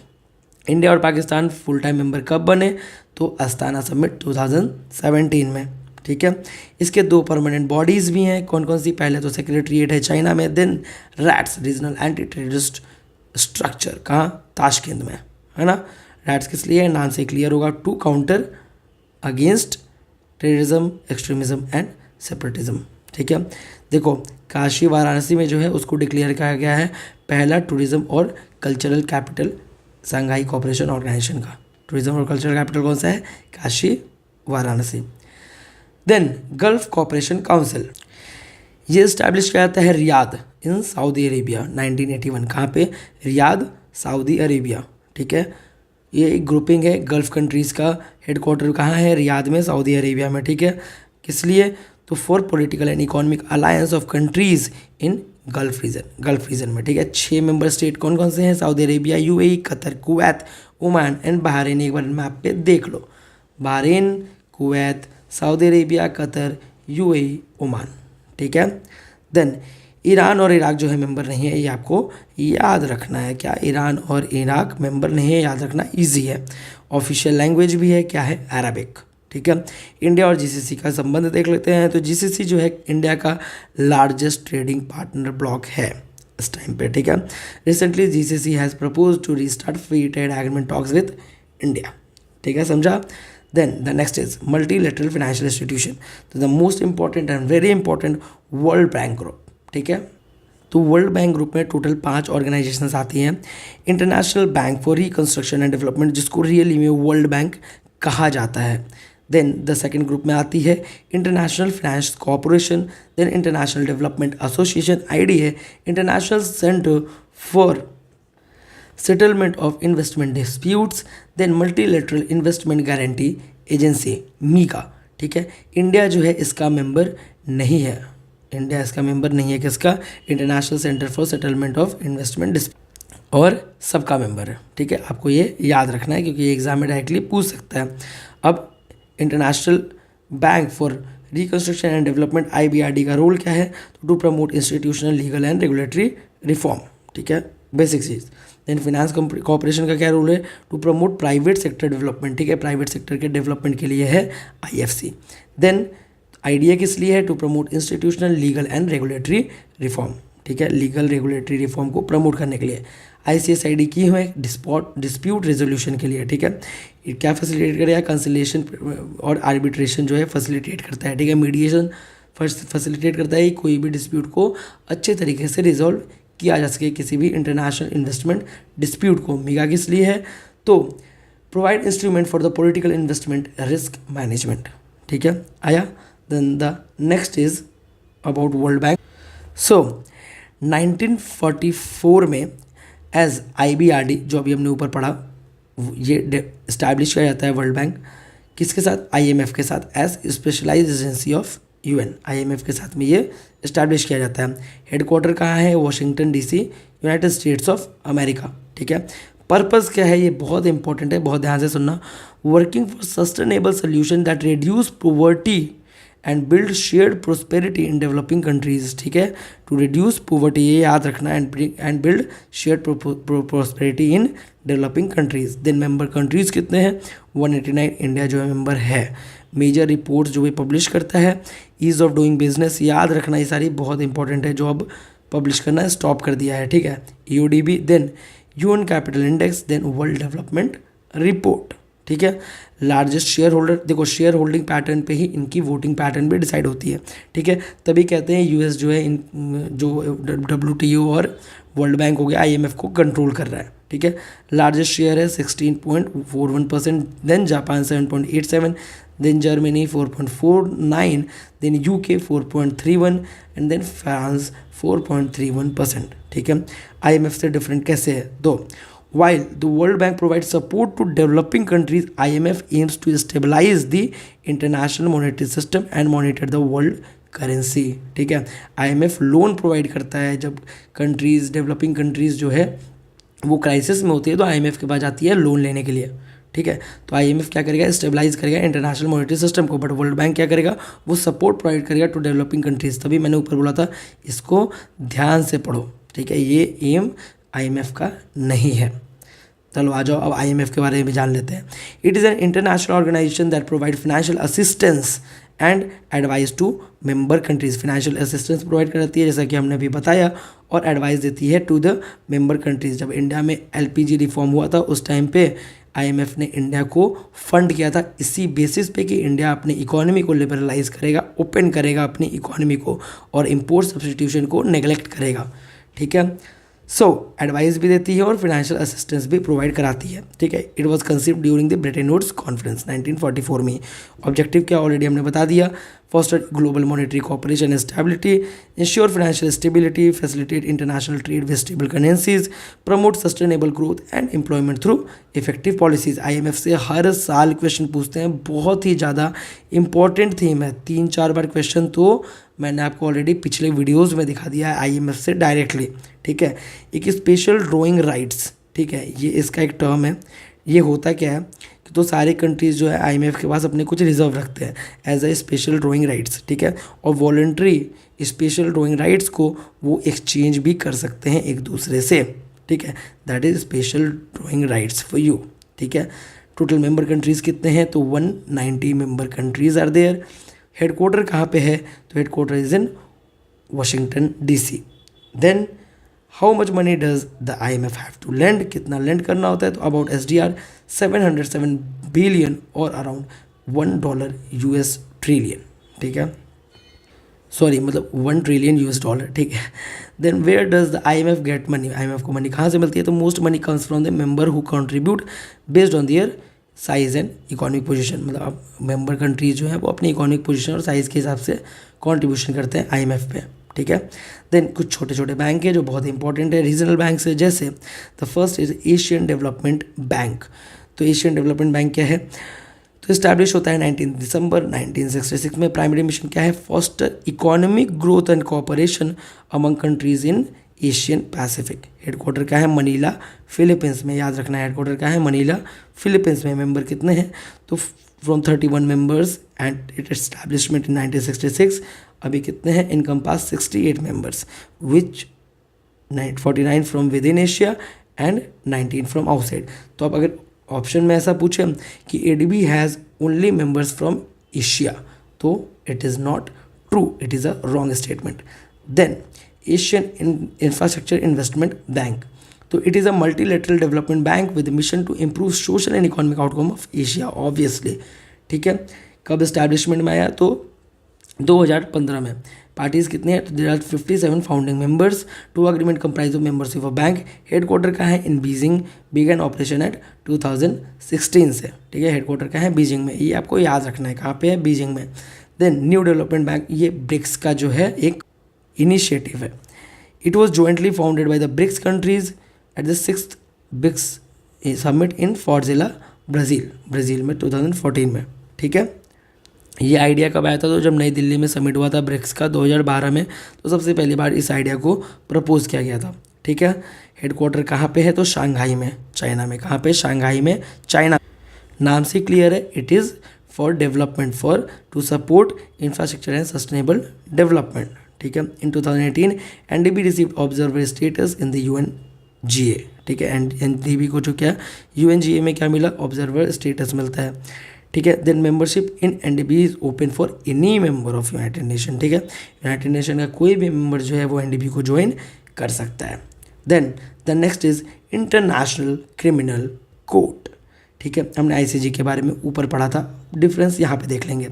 इंडिया और पाकिस्तान फुल टाइम मेंबर कब बने? तो अस्ताना समिट 2017 में। ठीक है, इसके 2 परमानेंट बॉडीज़ भी हैं। कौन कौन सी? पहले तो सेक्रेटरीट है चाइना में, then RATS, regional anti terrorist structure, कहाँ? ताशकंद में, है ना। रैट्स किस लिए? नाम से क्लियर होगा, to counter against terrorism, extremism and separatism. ठीक है, देखो काशी वाराणसी में जो है उसको डिक्लेयर किया गया है पहला टूरिज्म और cultural capital Shanghai Cooperation Organisation का। टूरिज्म और कल्चरल कैपिटल कौन सा है? Kashi Varanasi. Then Gulf Cooperation Council, ये इस्टेब्लिश किया जाता है रियाद इन सऊदी अरेबिया 1981। कहाँ पे? Riyadh, Saudi Arabia. ठीक है, ये एक ग्रुपिंग है गल्फ कंट्रीज़ का। हेडक्वार्टर कहाँ है? रियाद में, सऊदी अरेबिया में। ठीक है, किस लिए? तो for political and economic alliance of countries in Gulf region में। ठीक है, 6 मेंबर स्टेट कौन कौन से हैं? Saudi Arabia, UAE, Qatar, Kuwait, Oman and Bahrain. एक बार मैप पे देख लो, Bahrain, Kuwait, Saudi Arabia, Qatar, UAE, Oman. ठीक है, देन ईरान और इराक जो है मेंबर नहीं है, ये आपको याद रखना है। क्या? ईरान और इराक मेंबर नहीं है, याद रखना इजी है। ऑफिशियल लैंग्वेज भी है, क्या है? अरबिक। ठीक है, इंडिया और जीसीसी का संबंध देख लेते हैं। तो जीसीसी जो है इंडिया का लार्जेस्ट ट्रेडिंग पार्टनर ब्लॉक है इस टाइम पे। ठीक है, recently GCC has propose to restart free trade agreement talks with India. ठीक है, समझा। Then the next is multilateral financial institution, तो the most important and very important World Bank Group. ठीक है, तो वर्ल्ड बैंक ग्रुप में total 5 organisations आती हैं। International Bank for Reconstruction and Development, जिसको रियली में वर्ल्ड बैंक कहा जाता है। देन द सेकंड ग्रुप में आती है International Finance Corporation, then International Development Association, IDA, International Centre for Settlement of Investment Disputes, then Multilateral Investment Guarantee Agency, MIGA. ठीक है, इंडिया जो है इसका मेंबर नहीं है। इंडिया इसका मेंबर नहीं है, किसका? International Centre for Settlement of investment dispute, और सबका मेंबर है। ठीक है, आपको ये याद रखना है क्योंकि ये एग्जाम में डायरेक्टली पूछ सकता है। अब International Bank for Reconstruction and Development IBRD का रोल क्या है? तो to promote institutional, legal and regulatory reform. ठीक है, बेसिक चीज़। देन फिनेंस कॉर्पोरेशन का क्या रोल है? To promote private sector development. ठीक है, प्राइवेट सेक्टर के डेवलपमेंट के लिए है IFC। देन आईडीए किस लिए है? To promote institutional, legal and regulatory reform. ठीक है, लीगल रेगुलेटरी रिफॉर्म को प्रमोट करने के लिए। ICSID की है डिस्प्यूट रेजोल्यूशन के लिए। ठीक है, ये क्या फैसिलिटेट करेगा? कंसिलिएशन और आर्बिट्रेशन जो है फैसिलिटेट करता है। ठीक है, मीडिएशन फैसिलिटेट करता है, कोई भी डिस्प्यूट को अच्छे तरीके से रिजॉल्व किया जा सके, किसी भी इंटरनेशनल इन्वेस्टमेंट डिस्प्यूट को। मीगा किस लिए है? तो provide instrument for the political investment risk management. ठीक है, आया। Then the next is about World Bank. So 1944 में एज IBRD, जो अभी हमने ऊपर पढ़ा, ये इस्टेब्लिश किया जाता है वर्ल्ड बैंक किसके साथ? IMF के साथ, as specialised agency of UN। IMF के साथ में ये इस्टेब्लिश किया जाता है। हेडक्वार्टर कहाँ है? Washington DC, United states of America. ठीक है, पर्पस क्या है? ये बहुत इंपॉर्टेंट है, बहुत ध्यान से सुनना। Working for sustainable solution that reduce poverty and build shared prosperity in developing countries, ठीक है, टू रिड्यूस पॉवर्टी, ये याद रखना, and build shared prosperity in developing countries. Then member countries कितने हैं, 189, इंडिया जो है मेंबर है। मेजर रिपोर्ट्स जो भी पब्लिश करता है, ईज ऑफ डूइंग बिजनेस, याद रखना ये सारी बहुत इंपॉर्टेंट है, जो अब पब्लिश करना स्टॉप कर दिया है, ठीक है, EODB, then UN capital index, then world development report, ठीक है। लार्जेस्ट शेयर होल्डर, देखो शेयर होल्डिंग पैटर्न पे ही इनकी वोटिंग पैटर्न भी डिसाइड होती है, ठीक है, तभी कहते हैं यूएस जो है इन जो WTO और वर्ल्ड बैंक हो गया IMF को कंट्रोल कर रहा है, ठीक है। लार्जेस्ट शेयर है 16.41%, then Japan 7.87, then Germany 4.49, then UK 4.31 and then France 4.31%, ठीक है। IMF से डिफरेंट कैसे है, तो while the World Bank provides support to developing countries, IMF aims to stabilize the international monetary system and monitor the world currency, ठीक है। IMF loan provide करता है जब कंट्रीज, डेवलपिंग कंट्रीज जो है वो क्राइसिस में होती है, तो IMF के पास जाती है लोन लेने के लिए, ठीक है। तो IMF क्या करेगा, स्टेबलाइज करेगा इंटरनेशनल मॉनेटरी सिस्टम को, बट वर्ल्ड बैंक क्या करेगा, वो सपोर्ट प्रोवाइड करेगा टू डेवलपिंग कंट्रीज। तभी मैंने ऊपर बोला था इसको ध्यान से पढ़ो, ठीक है, ये एम IMF का नहीं है। चलो आ जाओ अब IMF के बारे में भी जान लेते हैं। It is an international organisation that provide financial assistance and advice to member countries, financial assistance provide करती है जैसा कि हमने अभी बताया, और एडवाइस देती है टू द मेंबर कंट्रीज। जब इंडिया में LPG रिफॉर्म हुआ था उस टाइम पे IMF ने इंडिया को फंड किया था इसी बेसिस पे कि इंडिया अपनी इकोनॉमी को लिबरलाइज करेगा, ओपन करेगा अपनी इकोनॉमी को, और इम्पोर्ट सब्सटीट्यूशन को नेगलेक्ट करेगा, ठीक है। सो एडवाइस भी देती है और फाइनेंशियल असिस्टेंस भी प्रोवाइड कराती है, ठीक है। It was conceived during the Bretton Woods conference 1944 में। ऑब्जेक्टिव क्या ऑलरेडी हमने बता दिया, foster global monetary cooperation and stability, ensure financial stability, facilitate international trade with stable currencies, promote sustainable growth and employment through effective policies. IMF से हर साल question पूछते हैं, बहुत ही ज़्यादा इंपॉर्टेंट थीम है, 3-4 बार क्वेश्चन तो मैंने आपको ऑलरेडी पिछले वीडियोज़ में दिखा दिया है IMF से डायरेक्टली, ठीक है। एक स्पेशल ड्राइंग राइट्स, ठीक है, ये इसका एक टर्म है। ये होता क्या है कि तो सारे कंट्रीज़ जो है IMF के पास अपने कुछ रिजर्व रखते हैं as a special drawing rights, ठीक है, और वॉलंटरी स्पेशल ड्राइंग राइट्स को वो एक्सचेंज भी कर सकते हैं एक दूसरे से, ठीक है, that is special drawing rights for you, ठीक है। टोटल मेंबर कंट्रीज़ कितने हैं, तो 190 member countries are there. Headquarter कहाँ पे है, तो headquarter is in Washington DC। Then how much money does the IMF have to lend, कितना लेंड करना होता है, तो अबाउट SDR 707 बिलियन और अराउंड $1 US ट्रिलियन, ठीक है, सॉरी मतलब $1 ट्रिलियन US, ठीक है। Then where does the IMF get money, IMF को मनी कहाँ से मिलती है, तो most money comes from the member who contribute based on their size and economic position, मतलब अब मेंबर कंट्रीज जो है वो अपनी इकोनॉमिक पोजीशन और साइज़ के हिसाब से कंट्रीब्यूशन करते हैं IMF पे, ठीक है। देन कुछ छोटे छोटे बैंक है जो बहुत इंपॉर्टेंट है, रीजनल बैंक से, जैसे the first is Asian development bank. तो एशियन डेवलपमेंट बैंक क्या है, तो इस्टेब्लिश होता है 19 दिसंबर 1966 में। प्राइमरी मिशन क्या है, foster economic growth and cooperation among countries in Asian Pacific. Headquarter क्या है, मनीला फिलीपींस में, याद रखना है हेडक्वार्टर क्या है, मनीला फिलीपींस में। मेंबर कितने हैं, तो from 31 members and it establishment in 1966 अभी कितने हैं, encompass 68 members which 49 from within Asia and 19 from outside. तो अब अगर ऑप्शन में ऐसा पूछे कि ADB has only members from Asia, तो it is not true, it is a wrong statement. Then Asian Infrastructure Investment Bank, तो it is a multilateral development bank with mission to improve social and economic outcome of Asia, obviously, ठीक है। कब establishment में आया, तो 2015 में। Parties कितने हैं, तो there are 57 founding members. To agreement comprise of membership of bank. Headquarter का है in Beijing, began operation at 2016 से, ठीक है। हेडक्वार्टर का है बीजिंग में, ये आपको याद रखना है कहाँ पे है, बीजिंग में। देन न्यू डेवलपमेंट बैंक, ये ब्रिक्स का जो है एक इनिशिएटिव है। It was jointly founded by the BRICS countries at the 6th BRICS summit in Fortaleza, Brazil में 2014 में, ठीक है। ये आइडिया कब आया था, तो जब नई दिल्ली में समिट हुआ था ब्रिक्स का 2012 में, तो सबसे पहली बार इस आइडिया को प्रपोज किया गया था, ठीक है। हेडक्वार्टर कहाँ पे है, तो शंघाई में, चाइना में। कहाँ पे, शंघाई में, चाइना। नाम से क्लियर है, it is for development for to support infrastructure and sustainable development, ठीक है। In 2018 NDB received observer status in the UNGA, ठीक है। एनडीबी को जो क्या यूएनजीए में क्या मिला, ऑब्जर्वर स्टेटस मिलता है, ठीक है। Then membership in NDB is open for any member of United Nation, ठीक है। यूनाइटेड नेशन का कोई भी मेंबर जो है वो एनडीबी को ज्वाइन कर सकता है। Then the next is International criminal Court, ठीक है। हमने आईसीजे के बारे में ऊपर पढ़ा था, डिफरेंस यहाँ पे देख लेंगे।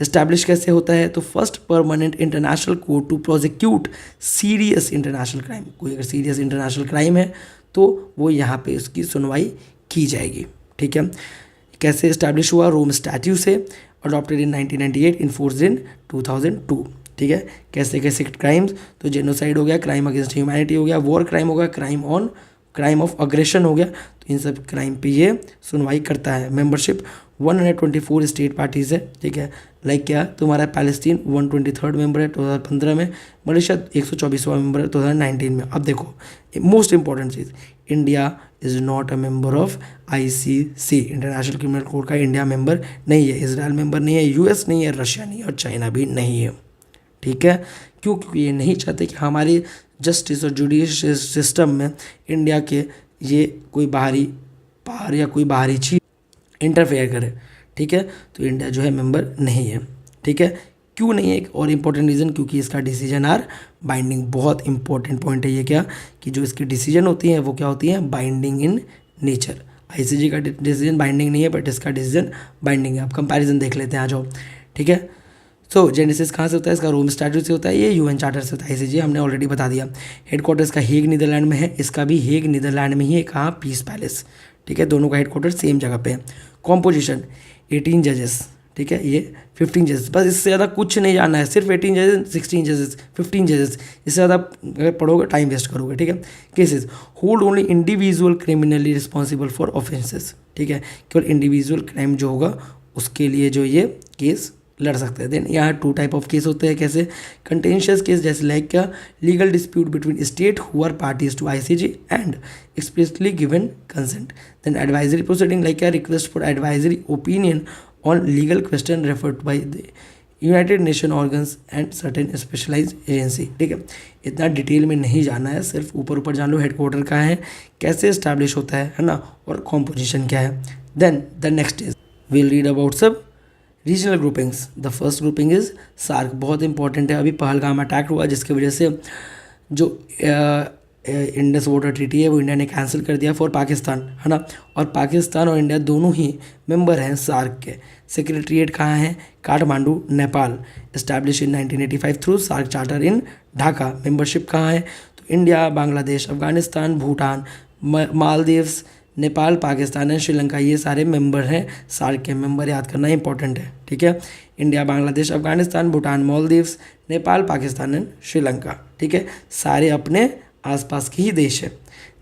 इस्टेब्लिश कैसे होता है, तो first permanent international court to prosecute serious international crime, कोई अगर सीरियस इंटरनेशनल क्राइम है तो वो यहाँ पे उसकी सुनवाई की जाएगी, ठीक है। कैसे इस्टेब्लिश हुआ, रोम स्टैट्यू से, अडॉप्टेड इन 1998, इन्फोर्स्ड इन 2002, ठीक है। कैसे कैसे क्राइम्स, तो जेनोसाइड हो गया, क्राइम अगेंस्ट ह्यूमैनिटी हो गया, वॉर क्राइम हो गया, क्राइम ऑफ अग्रेशन हो गया, तो इन सब क्राइम पे ये सुनवाई करता है। मेंबरशिप 124 स्टेट पार्टीज है, ठीक है। लाइक क्या तुम्हारा पैलेस्टीन 123rd मेंबर है 2015 में, मलेशिया 124वां मेंबर है 2019 में। अब देखो most important cheese, India is not a member of ICC, international criminal court का इंडिया मेंबर नहीं है, इजराइल मेंबर नहीं है, यूएस नहीं है, रशिया नहीं है और चाइना भी नहीं है, ठीक है। क्यों? क्योंकि ये नहीं चाहते कि हमारी जस्टिस और जुडिशियल सिस्टम में इंडिया के ये कोई बाहरी पावर या कोई बाहरी चीज इंटरफेयर करे, ठीक है। तो इंडिया जो है मेंबर नहीं है, ठीक है। क्यों नहीं है, एक और इम्पोर्टेंट रीज़न, क्योंकि इसका डिसीजन आर बाइंडिंग, बहुत इंपॉर्टेंट पॉइंट है ये, क्या कि जो इसकी डिसीजन होती हैं वो क्या होती हैं, बाइंडिंग इन नेचर। आईसीजे का डिसीजन बाइंडिंग नहीं है, बट इसका डिसीजन बाइंडिंग है। आप कंपैरिजन देख लेते हैं, आ जाओ, ठीक है। सो जेनेसिस कहाँ से होता है, इसका रोम स्टैट्यूट से होता है, ये यूएन चार्टर से होता है। आईसीजे हमने ऑलरेडी बता दिया। हेडक्वार्टर इसका हेग नीदरलैंड में है, इसका भी हेग नीदरलैंड में ही है, कहाँ, पीस पैलेस, ठीक है। दोनों का हेडक्वार्टर सेम जगह पे है। कॉम्पोजिशन 18 जजेस, ठीक है, ये 15 जजेस, बस इससे ज़्यादा कुछ नहीं जानना है, सिर्फ 18 जजेस, 16 जजेस, 15 जजेस, इससे ज़्यादा अगर पढ़ोगे टाइम वेस्ट करोगे, ठीक है। Cases hold only individual criminally responsible for offences, ठीक है, केवल इंडिविजुअल क्राइम जो होगा उसके लिए जो ये केस लड़ सकते हैं। देन यहाँ 2 टाइप ऑफ केस होते हैं, कैसे, कंटेंशियस केस, जैसे लाइक क्या, legal dispute between state who are parties to ICJ and explicitly given consent. Then advisory proceeding, like क्या, request for advisory opinion on legal question referred by the United Nation organs and certain specialised agency, ठीक है। इतना detail में नहीं जाना है, सिर्फ ऊपर ऊपर जान लो हेडक्वार्टर कहाँ है, कैसे इस्टेब्लिश होता है ना, और कॉम्पोजिशन क्या है। Then the next is will read about subregional groupings. The first grouping is SAARC, बहुत इंपॉर्टेंट है। अभी पहलगाम अटैक हुआ जिसकी वजह से जो इंडस वाटर ट्रीटी है वो इंडिया ने कैंसिल कर दिया फॉर पाकिस्तान, है ना। और पाकिस्तान और इंडिया दोनों ही मेंबर हैं सार्क के। सेक्रेटरीट कहाँ है, Kathmandu, Nepal. Establish in 1985 through SAARC charter in Dhaka. Membership कहाँ है, तो इंडिया, बांग्लादेश, अफगानिस्तान, भूटान, मालदीव्स, नेपाल, पाकिस्तान एंड श्रीलंका, ये सारे मेंबर हैं सार्क के। मेंबर याद करना इंपॉर्टेंट है, ठीक है। इंडिया, बांग्लादेश, अफगानिस्तान, भूटान, मालदीव्स, नेपाल, पाकिस्तान एंड श्रीलंका, ठीक है, सारे अपने आसपास के ही देश है।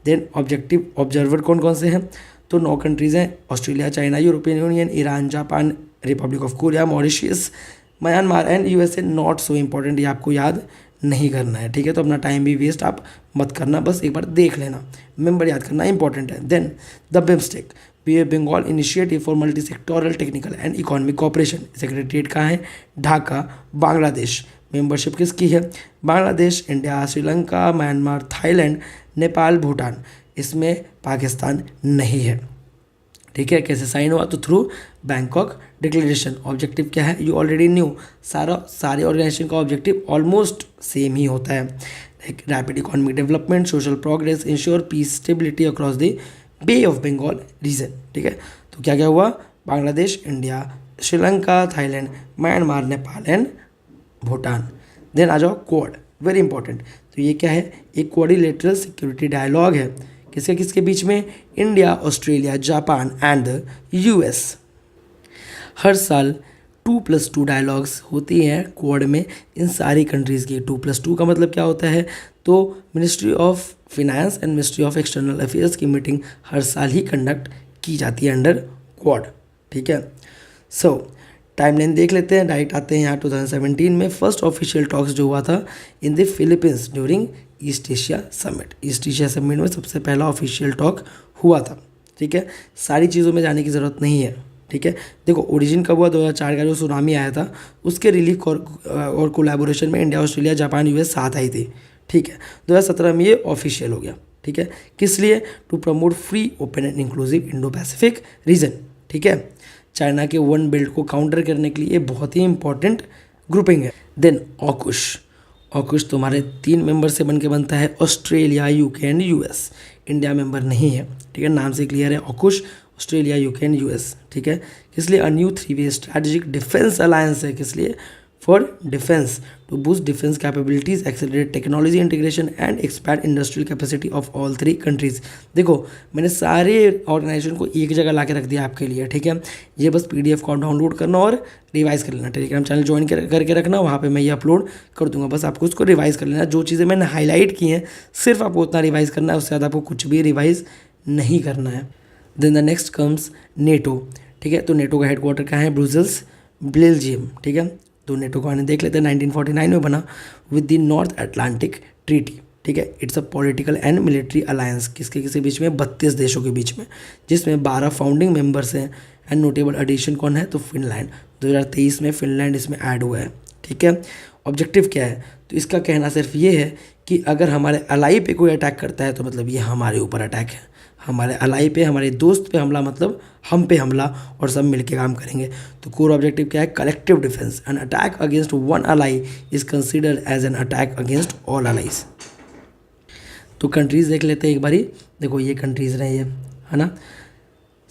देन ऑब्जेक्टिव ऑब्जर्वर कौन कौन से हैं, तो 9 कंट्रीज़ हैं, Australia, China, European union, Iran, Japan, Republic of Korea, Mauritius, Myanmar and USA. Not so important, ये आपको याद नहीं करना है, ठीक है। तो अपना टाइम भी वेस्ट आप मत करना, बस एक बार देख लेना, मेंबर याद करना इंपॉर्टेंट है। Then the BIMSTEC, Bay of Bengal initiative for multi sectoral technical and economic cooperation. Secretariat कहाँ है, ढाका, बांग्लादेश। मेंबरशिप किसकी है, Bangladesh, India, Sri Lanka, Myanmar, Thailand, Nepal, Bhutan. इसमें पाकिस्तान नहीं है, ठीक है। कैसे साइन हुआ, तो थ्रू बैंकॉक डिक्लेरेशन। ऑब्जेक्टिव क्या है, यू ऑलरेडी न्यू, सारे ऑर्गेनाइजेशन का ऑब्जेक्टिव ऑलमोस्ट सेम ही होता है, like rapid economic development, social progress, ensure peace stability across the Bay of Bengal region, ठीक है। तो क्या क्या हुआ, Bangladesh, India, Sri Lanka, Thailand, Myanmar, Nepal and Bhutan. Then आ जाओ क्वाड, वेरी इंपॉर्टेंट। तो ये क्या है, एक क्वाड्रिलेटरल सिक्योरिटी डायलॉग है, किसके किसके बीच में, India, Australia, Japan and the US. हर साल 2+2 डायलॉग्स होती हैं क्वाड में इन सारी कंट्रीज़ की। 2+2 का मतलब क्या होता है, तो ministry of finance and ministry of external affairs की मीटिंग हर साल ही कंडक्ट की जाती है अंडर क्वाड, ठीक है। सो टाइमलाइन देख लेते हैं, डायरेक्ट आते हैं यहाँ 2017 में। फर्स्ट ऑफिशियल टॉक्स जो हुआ था in the Philippines during east Asia summit. East Asia summit में सबसे पहला ऑफिशियल टॉक हुआ था, ठीक है। सारी चीज़ों में जाने की ज़रूरत नहीं है, ठीक है। देखो ओरिजिन कब हुआ, 2004 का जो सुनामी आया था उसके रिलीफ और कोलैबोरेशन में इंडिया, ऑस्ट्रेलिया, जापान, यूएस साथ आई थी, ठीक है। 2017 में ये ऑफिशियल हो गया, ठीक है। किस लिए? To promote free, open and inclusive Indo Pacific region, ठीक है। चाइना के वन बेल्ट को काउंटर करने के लिए बहुत ही इंपॉर्टेंट ग्रुपिंग है। देन ऑकुश, ऑकुश तुम्हारे 3 मेंबर से बन के बनता है, Australia, UK and US. India member नहीं है, ठीक है, नाम से क्लियर है, AUKUS Australia, UK and US, ठीक है। किस लिए? अ न्यू 3-वे स्ट्रैटेजिक डिफेंस अलायंस है। किस लिए? For defence, to boost defence capabilities, accelerate technology integration and expand industrial capacity of all 3 countries. देखो मैंने सारे ऑर्गेनाइजेशन को एक जगह ला के रख दिया आपके लिए, ठीक है। ये बस PDF को डाउनलोड करना और रिवाइज कर लेना। टेलीग्राम चैनल ज्वाइन करके रखना, वहाँ पे मैं ये अपलोड कर दूंगा, बस आपको उसको रिवाइज कर लेना। जो चीज़ें मैंने हाईलाइट की हैं सिर्फ आपको उतना रिवाइज करना है, उससे ज़्यादा आपको कुछ भी रिवाइज नहीं करना है। Then the next comes NATO, ठीक है। तो नेटो का हेडक्वार्टर कहाँ है? ब्रुसेल्स, बेल्जियम, ठीक है। तो नेटो को आने देख लेते हैं, 1949 में बना with the north Atlantic treaty, ठीक है। It's a political and military alliance, किसके बीच में? 32 देशों के बीच में, जिसमें 12 फाउंडिंग मेंबर्स हैं। एंड नोटेबल एडिशन कौन है? तो फिनलैंड, 2023 में फिनलैंड इसमें ऐड हुआ है, ठीक है। ऑब्जेक्टिव क्या है? तो इसका कहना सिर्फ ये है कि अगर हमारे अलाई पे कोई अटैक करता है तो मतलब ये हमारे ऊपर अटैक है, हमारे अलाई पे, हमारे दोस्त पे हमला, मतलब हम पे हमला, और सब मिलके काम करेंगे। तो कोर ऑब्जेक्टिव क्या है? Collective defence. An attack against one ally is considered as an attack against all allies. तो कंट्रीज देख लेते हैं एक बारी। देखो ये कंट्रीज रहे ये, है ना।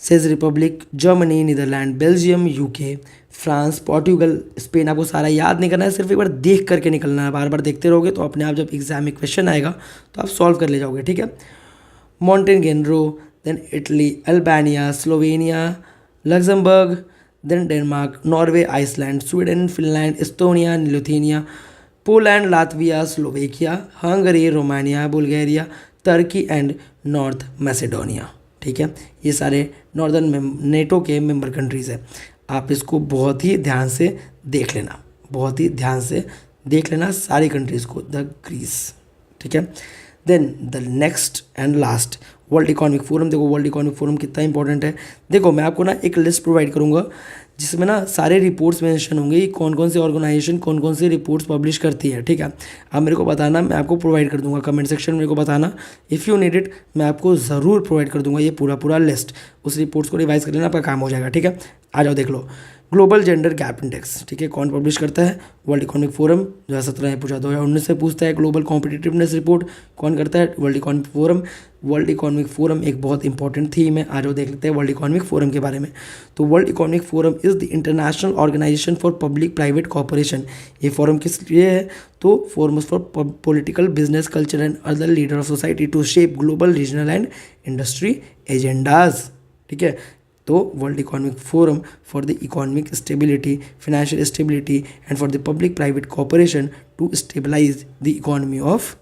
Czech Republic, Germany, Netherland, Belgium, UK, France, Portugal, Spain. आपको सारा याद नहीं करना है, सिर्फ एक बार देख करके निकलना है। बार बार देखते रहोगे तो अपने आप जब एग्जाम में क्वेश्चन आएगा तो आप सॉल्व कर ले जाओगे, ठीक है। Montenegro, then Italy, Albania, Slovenia, Luxembourg, then Denmark, Norway, Iceland, Sweden, Finland, Estonia, Lithuania, Poland, Latvia, Slovakia, Hungary, Romania, Bulgaria, Turkey and North Macedonia, ठीक है। ये सारे नॉर्दर्न नेटो के मेंबर कंट्रीज़ हैं। आप इसको बहुत ही ध्यान से देख लेना, बहुत ही ध्यान से देख लेना सारी कंट्रीज़ को, द ग्रीस, ठीक है। Then the next and last, World Economic Forum. देखो वर्ल्ड इकोनॉमिक फोरम कितना इंपॉर्टेंट है। देखो मैं आपको ना एक लिस्ट प्रोवाइड करूंगा जिसमें ना सारे रिपोर्ट्स मेंशन होंगे कि कौन कौन से ऑर्गेनाइजेशन कौन कौन से रिपोर्ट्स पब्लिश करती है, ठीक है। आप मेरे को बताना, मैं आपको प्रोवाइड कर दूंगा, कमेंट सेक्शन में मेरे को बताना, इफ़ यू नीड इट, मैं आपको ज़रूर प्रोवाइड कर दूंगा ये पूरा लिस्ट। उस रिपोर्ट्स को रिवाइज कर लेना, आपका काम हो जाएगा, ठीक है। आ जाओ देख लो। ग्लोबल जेंडर गैप इंडेक्स, ठीक है, कौन पब्लिश करता है? World Economic forum. 2017 में पूछा, 2019 से पूछता है। ग्लोबल कॉम्पिटिटिवनेस रिपोर्ट कौन करता है? World Economic forum. World Economic forum एक बहुत इंपॉर्टेंट थीम है, आज वो देख लेते हैं वर्ल्ड इकोनॉमिक फोरम के बारे में। तो World Economic Forum is the international organisation for public private corporation. ये फोरम किस लिए है? तो forum for political, business, culture and other leader of society to shape global, regional and industry agendas, ठीक है। तो World Economic Forum for the economic stability, financial stability and for the public private corporation to stabilise the economy of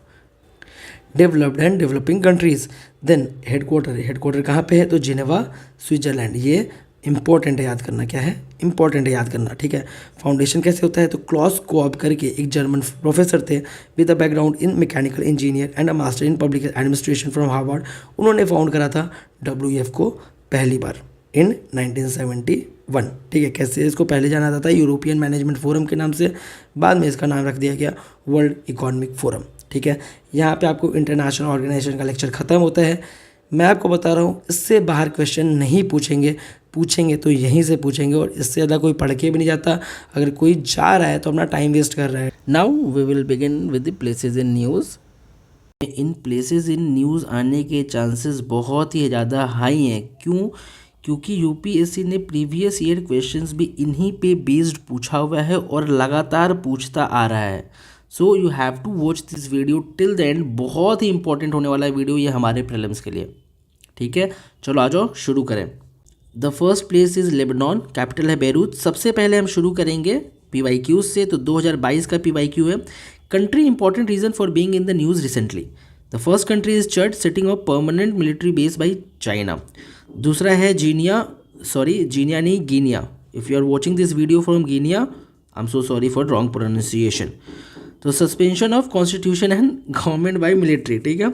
developed and developing countries. Then headquarter कहाँ पे है? तो Geneva, Switzerland. ये important है याद करना, क्या है? इंपॉर्टेंट है याद करना, ठीक है। फाउंडेशन कैसे होता है? तो क्लॉस कोऑब करके एक जर्मन प्रोफेसर थे with a background in mechanical engineer and a master in public administration from Harvard. उन्होंने फाउंड करा था WEF को पहली बार इन 1971, ठीक है। कैसे इसको पहले जाना जाता है? यूरोपियन मैनेजमेंट फोरम के नाम से, बाद में इसका नाम रख दिया गया वर्ल्ड इकोनॉमिक फोरम, ठीक है। यहाँ पे आपको इंटरनेशनल ऑर्गेनाइजेशन का लेक्चर खत्म होता है। मैं आपको बता रहा हूँ इससे बाहर क्वेश्चन नहीं पूछेंगे तो यहीं से पूछेंगे, और इससे ज़्यादा कोई पढ़ के भी नहीं जाता। अगर कोई जा रहा है तो अपना टाइम वेस्ट कर रहा है। Now we will begin with the places in news. In places in news आने के चांसेस बहुत ही ज़्यादा हाई हैं। क्यों? क्योंकि UPSC ने प्रीवियस ईयर क्वेश्चंस भी इन्हीं पे बेस्ड पूछा हुआ है और लगातार पूछता आ रहा है। So you have to watch this video till the end. बहुत ही इंपॉर्टेंट होने वाला वीडियो ये हमारे प्रीलिम्स के लिए, ठीक है। चलो आ जाओ शुरू करें। The first place is Lebanon, capital है बेरूत। सबसे पहले हम शुरू करेंगे PYQ से। तो 2022 का PYQ है, country important reason for being in the news recently. The first country is चर्च, siting of permanent military base by China. दूसरा है जीनिया नहीं, Guinea. If you are watching this video from Guinea, I am so sorry for wrong pronunciation. तो suspension of constitution and government by military, ठीक है।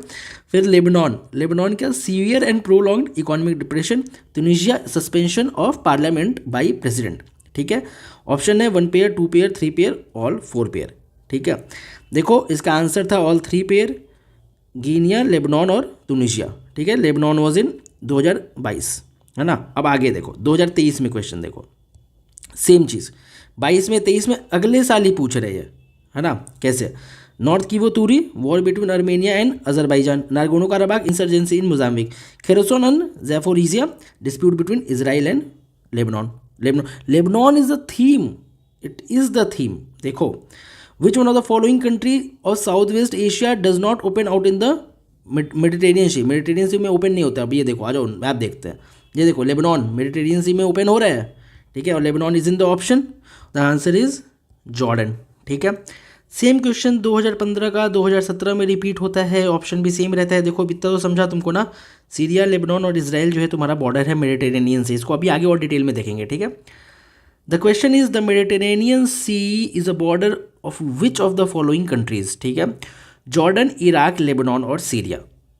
फिर Lebanon क्या, severe and prolonged economic depression. Tunisia, suspension of parliament by president, ठीक है। Option है 1 pair, 2 pair, 3 pair, all 4 pair, ठीक है। देखो इसका आंसर था ऑल 3 पेयर, गिनिया, लेबनान और ट्यूनीशिया, ठीक है। लेबनान वॉज इन 2022, है ना। अब आगे देखो 2023 में क्वेश्चन देखो, सेम चीज़ 22 में 23 में अगले साल ही पूछ रहे हैं, है ना। कैसे, नॉर्थ की वो Ituri, war between Armenia and Azerbaijan, Nagorno Karabakh, insurgency in Mozambique, Kherson and Zaporizhzhia, dispute between Israel and Lebanon. Lebanon is the theme, it is the theme. देखो, which one of the following country of south west Asia does not open out in the Mediterranean sea. Mediterranean sea में open नहीं होता। अब ये देखो, आ जाओ map देखते हैं। ये देखो लेबनान मेडिटेरियन सी में ओपन हो रहा है, ठीक है, और Lebanon is in the option, the answer is Jordan, ठीक है। सेम क्वेश्चन 2015 का 2017 में रिपीट होता है, ऑप्शन भी सेम रहता है। देखो इतना तो समझा तुमको ना, सीरिया, लेबनान और इसराइल जो है तुम्हारा बॉर्डर है मेडिटेरेनियन से। इसको अभी आगे और डिटेल में देखेंगे, ठीक है। The question is the Mediterranean C is a border of which of the following countries, ठीक है। जॉर्डन, इराक, लेबनान और सीरिया।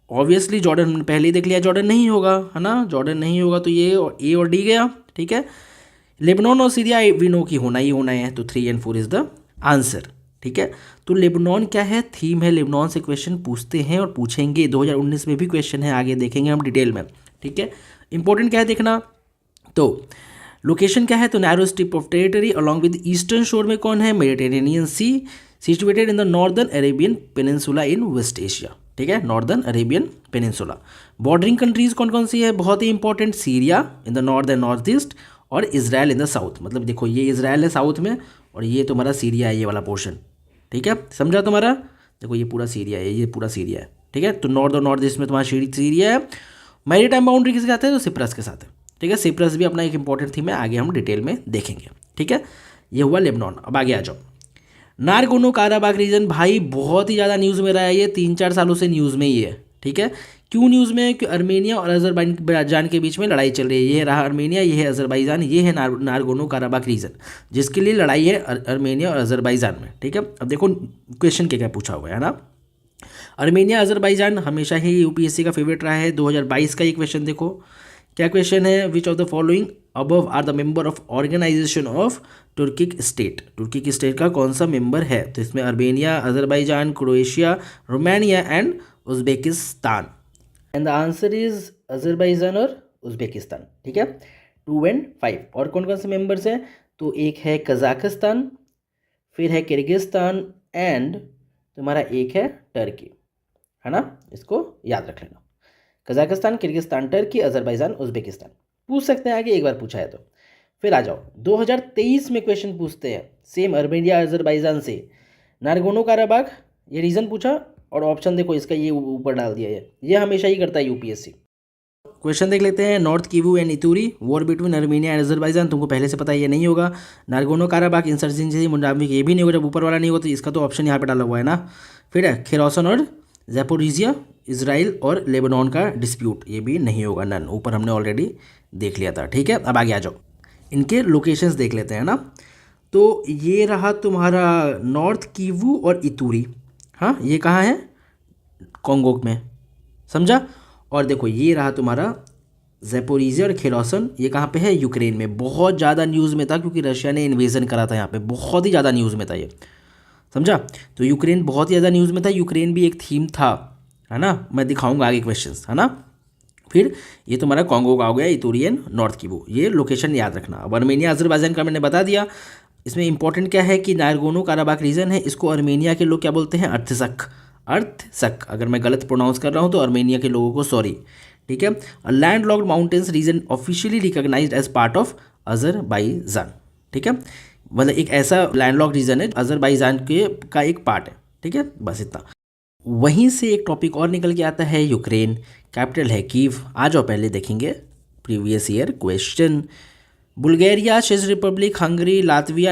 ऑब्वियसली जॉर्डन हमने पहले ही देख लिया, जॉर्डन नहीं होगा, है ना। जॉर्डन नहीं होगा तो ये ए और डी गया, ठीक है। लेबनान और सीरिया वी नो की होना ही होना है, तो 3 and 4 इज द आंसर, ठीक है। तो लेबनान क्या है, थीम है, लेबनान से क्वेश्चन पूछते हैं और पूछेंगे। 2019 में भी क्वेश्चन है, आगे देखेंगे हम डिटेल में, ठीक है। इंपॉर्टेंट क्या है देखना, तो लोकेशन क्या है, तो narrow strip of territory along with eastern shore में कौन है, Mediterranean sea, situated in the northern Arabian peninsula in west Asia, ठीक है, northern Arabian peninsula. Bordering countries कौन कौन सी है, बहुत ही important, Syria in the north and north east और इजराइल इन द साउथ। मतलब देखो ये इजराइल है साउथ में और ये तुम्हारा सीरिया है, ये वाला पोर्शन, ठीक है, समझा तुम्हारा। देखो ये पूरा सीरिया है, ये पूरा सीरिया है, ठीक है। तो नॉर्थ और नॉर्थ ईस्ट में तुम्हारा सीरिया है। मैरीटाइम बाउंड्री किसके साथ है, तो सिप्रस के साथ है, ठीक है। सिप्रस भी अपना एक इंपॉर्टेंट थीम है, आगे हम डिटेल में देखेंगे, ठीक है। ये हुआ लेबनान। अब आगे आ जाओ, नारगोनो काराबाग रीजन, भाई बहुत ही ज़्यादा न्यूज़ में रहा है ये, 3-4 सालों से न्यूज़ में ही है, ठीक है। क्यों न्यूज़ में है, कि अर्मेनिया और अजरबैजान के बीच में लड़ाई चल रही है। ये रहा अर्मेनिया, ये है अजरबैजान, ये है नारगोनो काराबाग रीजन, जिसके लिए लड़ाई है अर्मेनिया और अजरबैजान में, ठीक है। अब देखो क्वेश्चन क्या क्या पूछा हुआ है ना। अर्मेनिया अजरबैजान हमेशा ही यूपीएससी का फेवरेट रहा है। 2022 का ये क्वेश्चन देखो, क्या क्वेश्चन है, which of the following above are the member of organization of Turkic state. Turkic state का कौन सा मेंबर है, तो इसमें Armenia, Azerbaijan, Croatia, Romania and Uzbekistan. And the answer is Azerbaijan और उज्बेकिस्तान, ठीक है। 2 and 5। और कौन कौन से मेंबर्स हैं, तो एक है कजाकिस्तान, फिर है किर्गिस्तान एंड तुम्हारा एक है टर्की, है ना। इसको याद रख लेना, Kazakhstan, Kyrgyzstan, Turkey, Azerbaijan, Uzbekistan. पूछ सकते हैं आगे, एक बार पूछा है तो। फिर आ जाओ 2023 में क्वेश्चन पूछते हैं, सेम अर्मेनिया अजरबैजान से, नारगोनो काराबाग, ये रीज़न पूछा और ऑप्शन देखो इसका ये ऊपर डाल दिया है, ये हमेशा ही करता है यूपीएससी। क्वेश्चन देख लेते हैं, North Kivu and Ituri, war between Armenia and Azerbaijan, तुमको पहले से पता है ये नहीं होगा। नारगोनो काराबाग, इंसर्जेंसी मोजाम्बिक, ये भी नहीं होगा, जब ऊपर वाला नहीं होगा तो इसका तो ऑप्शन यहाँ पे डाला हुआ है ना। फिर है खेरोसन और ज़ैपोरिजिया, इजराइल और लेबनान का डिस्प्यूट, ये भी नहीं होगा, नन, ऊपर हमने ऑलरेडी देख लिया था, ठीक है। अब आगे आ जाओ, इनके लोकेशंस देख लेते हैं ना। तो ये रहा तुम्हारा नॉर्थ कीवू और इतूरी, हाँ ये कहाँ है, कॉन्गो में, समझा। और देखो ये रहा तुम्हारा ज़ैपोरिजिया और खेरोसन, ये कहाँ पे है, यूक्रेन में। बहुत ज़्यादा न्यूज़ में था क्योंकि रशिया ने इन्वेजन करा था यहाँ पे, बहुत ही ज़्यादा न्यूज़ में था ये, समझा। तो यूक्रेन बहुत ही ज़्यादा न्यूज़ में था, यूक्रेन भी एक थीम था, है ना। मैं दिखाऊंगा आगे क्वेश्चंस, है ना। फिर ये तुम्हारा कॉन्गो का हो गया, इतूरियन, नॉर्थ कीवू, ये लोकेशन याद रखना। अब अर्मेनिया अजरबैजान का मैंने बता दिया। इसमें इंपॉर्टेंट क्या है कि नारगोनो काराबाग रीजन है, इसको अर्मेनिया के लोग क्या बोलते हैं, अर्थसक, अर्थसक। अगर मैं गलत प्रोनाउंस कर रहा हूँ तो अर्मेनिया के लोगों को सॉरी, ठीक है। Landlocked mountains region officially recognised as part of Azerbaijan, ठीक है। मतलब एक ऐसा लैंडलॉक रीजन है अजरबैजान के का एक पार्ट है, ठीक है, बस इतना। वहीं से एक टॉपिक और निकल के आता है, यूक्रेन, कैपिटल है कीव। आ जाओ पहले देखेंगे प्रीवियस ईयर क्वेश्चन। बुल्गारिया, चेक Republic, Hungary, Latvia,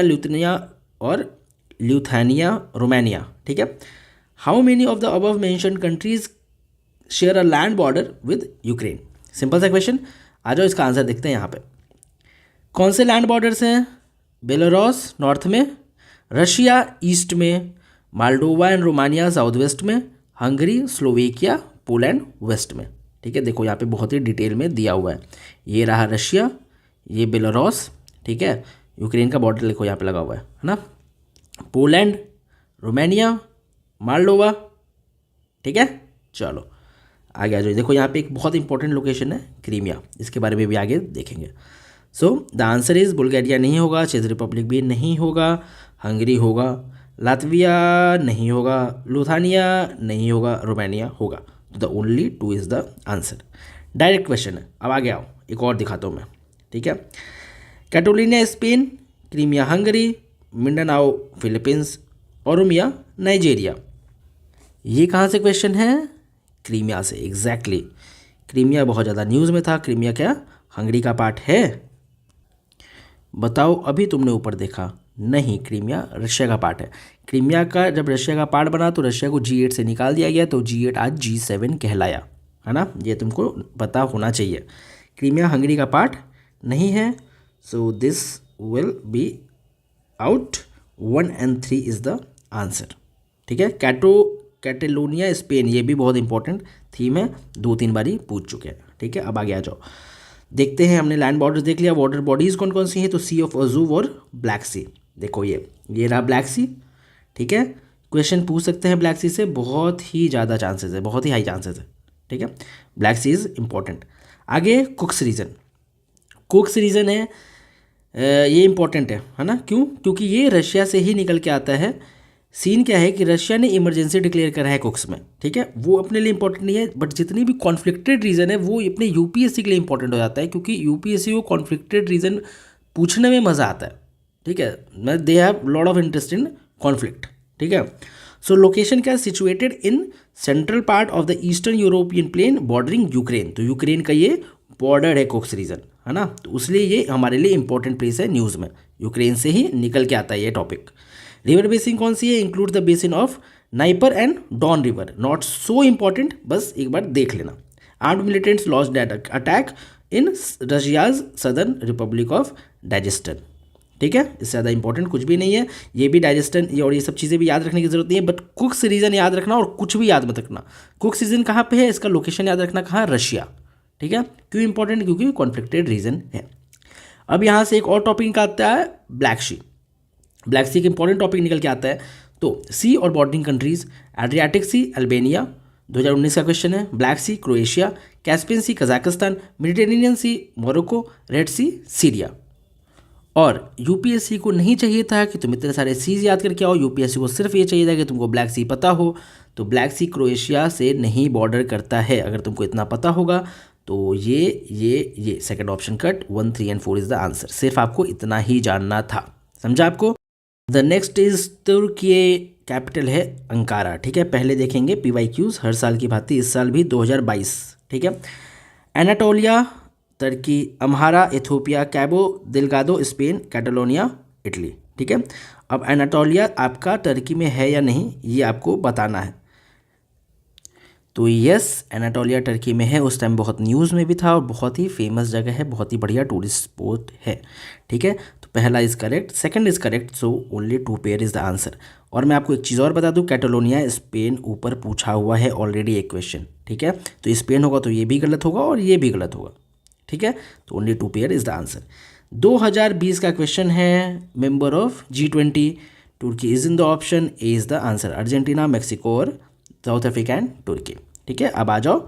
Lithuania, Romania, ठीक है। How many of the above mentioned countries share a land border with Ukraine. Simple सा क्वेश्चन, आ जाओ इसका आंसर देखते हैं यहाँ पे। कौन से लैंड बॉर्डर्स हैं, बेलारूस नॉर्थ में, रशिया ईस्ट में, Moldova and Romania south west में, हंगरी, स्लोवेकिया, पोलैंड वेस्ट में। ठीक है, देखो यहाँ पे बहुत ही डिटेल में दिया हुआ है। ये रहा रशिया, ये बेलारूस, ठीक है, यूक्रेन का बॉर्डर देखो यहाँ पे लगा हुआ है ना, पोलैंड, रोमानिया, माल्डोवा। ठीक है, चलो आगे आ जाओ। देखो यहाँ पे एक बहुत इंपॉर्टेंट लोकेशन है क्रीमिया, इसके बारे में भी आगे देखेंगे। So the answer is Bulgaria नहीं होगा, चेक रिपब्लिक भी नहीं होगा, हंगरी होगा, लातविया नहीं होगा, लुथानिया नहीं होगा, रोमानिया होगा। तो the only 2 is the answer. Direct question है। अब आगे आओ, एक और दिखाता हूँ मैं। ठीक है, Catalonia Spain, Crimea Hungary, Mindanao Philippines, Oromia Nigeria. ये कहाँ से क्वेश्चन है? क्रीमिया से, एग्जैक्टली। क्रीमिया बहुत ज़्यादा न्यूज़ में था। क्रीमिया क्या हंगरी का पार्ट है? बताओ, अभी तुमने ऊपर देखा नहीं, क्रीमिया रशिया का पार्ट है। क्रीमिया का जब रशिया का पार्ट बना तो रशिया को G8 से निकाल दिया गया, तो G8 आज G7 कहलाया, है ना। ये तुमको पता होना चाहिए। क्रीमिया हंगरी का पार्ट नहीं है, so this will be out. 1 and 3 is the answer. ठीक है, कैटेलोनिया स्पेन, ये भी बहुत इंपॉर्टेंट थीम है, 2-3 बारी पूछ चुके हैं। ठीक है, अब आगे आ जाओ, देखते हैं। हमने लैंड बॉर्डर्स देख लिया, वाटर बॉडीज़ कौन कौन सी हैं, तो सी ऑफ अजूव और ब्लैक सी। देखो ये रहा ब्लैक सी। ठीक है, क्वेश्चन पूछ सकते हैं ब्लैक सी से, बहुत ही ज़्यादा चांसेस है, बहुत ही हाई चांसेस है। ठीक है, ब्लैक सी इज़ इंपॉर्टेंट। आगे कुक्स रीजन, कुक्स रीजन है, ये इंपॉर्टेंट है ना। क्यों? क्योंकि ये रशिया से ही निकल के आता है। सीन क्या है कि रशिया ने इमरजेंसी डिक्लेयर करा है कुक्स में। ठीक है, वो अपने लिए इंपॉर्टेंट नहीं है, बट जितनी भी कॉन्फ्लिक्टेड रीजन है वो अपने यूपीएससी के लिए इंपॉर्टेंट हो जाता है, क्योंकि यूपीएससी को कॉन्फ्लिक्टेड रीजन पूछने में मज़ा आता है। ठीक है, they have lot of interest in conflict. ठीक है, सो लोकेशन क्या, situated in central part of the eastern European plain bordering Ukraine. तो यूक्रेन का ये बॉर्डर है कुक्स रीजन, है ना, तो इसलिए ये हमारे लिए इंपॉर्टेंट प्लेस है न्यूज़ में। यूक्रेन से ही निकल के आता है ये टॉपिक। रिवर बेसिन कौन सी है? Include the basin of Dnieper and Don river. Not so important, बस एक बार देख लेना। Armed militants lost that attack in Russia's southern republic of Dagestan. ठीक है, इससे ज़्यादा इंपॉर्टेंट कुछ भी नहीं है। ये भी डाइजेस्टन और ये सब चीज़ें भी याद रखने की जरूरत नहीं है, बट कुक्स रीजन याद रखना और कुछ भी याद मत रखना। कुक्स रीजन कहाँ पे है, इसका लोकेशन याद रखना कहाँ, रशिया। ठीक है, क्यों इंपॉर्टेंट? क्योंकि कॉन्फ्लिक्टेड रीजन है। अब यहाँ से एक और टॉपिक निकलता है, ब्लैक सी। ब्लैक सी एक इंपॉर्टेंट टॉपिक निकल के आता है। तो सी और बॉर्डरिंग कंट्रीज, एड्रियाटिक सी अल्बेनिया 2019 का क्वेश्चन है, ब्लैक सी क्रोएशिया, कैस्पियन सी कजाकिस्तान, मेडिटेरेनियन सी मोरक्को, रेड सी सीरिया। और यूपीएससी को नहीं चाहिए था कि तुम इतने सारे सीज याद करके आओ, यूपीएससी को सिर्फ ये चाहिए था कि तुमको ब्लैक सी पता हो। तो ब्लैक सी क्रोएशिया से नहीं बॉर्डर करता है, अगर तुमको इतना पता होगा तो ये second option cut, 1, 3 and 4 is the answer. सिर्फ आपको इतना ही जानना था, समझा आपको। The next is Turkey, capital है अंकारा। ठीक है, पहले देखेंगे PYQs हर साल की भांति इस साल भी 2022। ठीक है, एनाटोलिया तुर्की, अम्हारा इथोपिया, कैबो दिलगादो स्पेन, कैटलोनिया इटली। ठीक है, अब एनाटोलिया आपका टर्की में है या नहीं ये आपको बताना है। तो यस, एनाटोलिया टर्की में है, उस टाइम बहुत न्यूज़ में भी था और बहुत ही फेमस जगह है, बहुत ही बढ़िया टूरिस्ट स्पॉट है। ठीक है, तो पहला is correct, second is correct, so only 2 pair is the answer. और मैं आपको एक चीज़ और बता दूं, कैटलोनिया स्पेन ऊपर पूछा हुआ है ऑलरेडी एक क्वेश्चन। ठीक है, तो स्पेन होगा तो ये भी गलत होगा और ये भी गलत होगा। ठीक है, तो only 2 pair is the answer. 2020 का क्वेश्चन है, member of G20 Turkey is in the option A is the answer. Argentina, Mexico और साउथ अफ्रीका एंड तुर्की। ठीक है, अब आ जाओ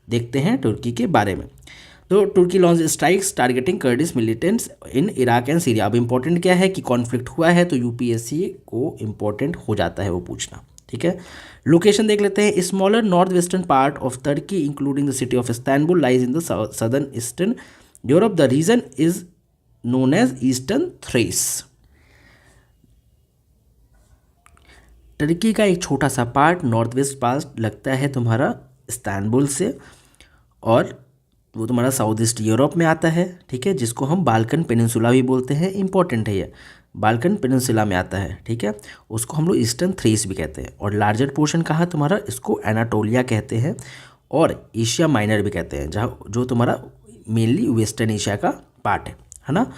देखते हैं तुर्की के बारे में। तो Turkey launch strikes targeting Kurdish militants in Iraq and Syria. अब इंपॉर्टेंट क्या है कि कॉन्फ्लिक्ट हुआ है तो यूपीएससी को इंपॉर्टेंट हो जाता है वो पूछना। ठीक है, लोकेशन देख लेते हैं। Smaller north western part of Turkey including the city of Istanbul lies in the southern eastern Europe. The region is known as eastern Thrace. Turkey का एक छोटा सा पार्ट नॉर्थ वेस्ट पार्ट लगता है तुम्हारा इस्तांबुल से, और वो तुम्हारा साउथ ईस्ट यूरोप में आता है। ठीक है, जिसको हम बाल्कन पेनिनसुला भी बोलते हैं, इंपॉर्टेंट है ये, बाल्कन पेनिनसुला में आता है। ठीक है, उसको हम लोग ईस्टर्न थ्रेस भी कहते हैं। और लार्जर पोर्शन कहाँ तुम्हारा, इसको एनाटोलिया कहते हैं और एशिया माइनर भी कहते हैं, जहाँ जो तुम्हारा मेनली वेस्टर्न एशिया का पार्ट है ना।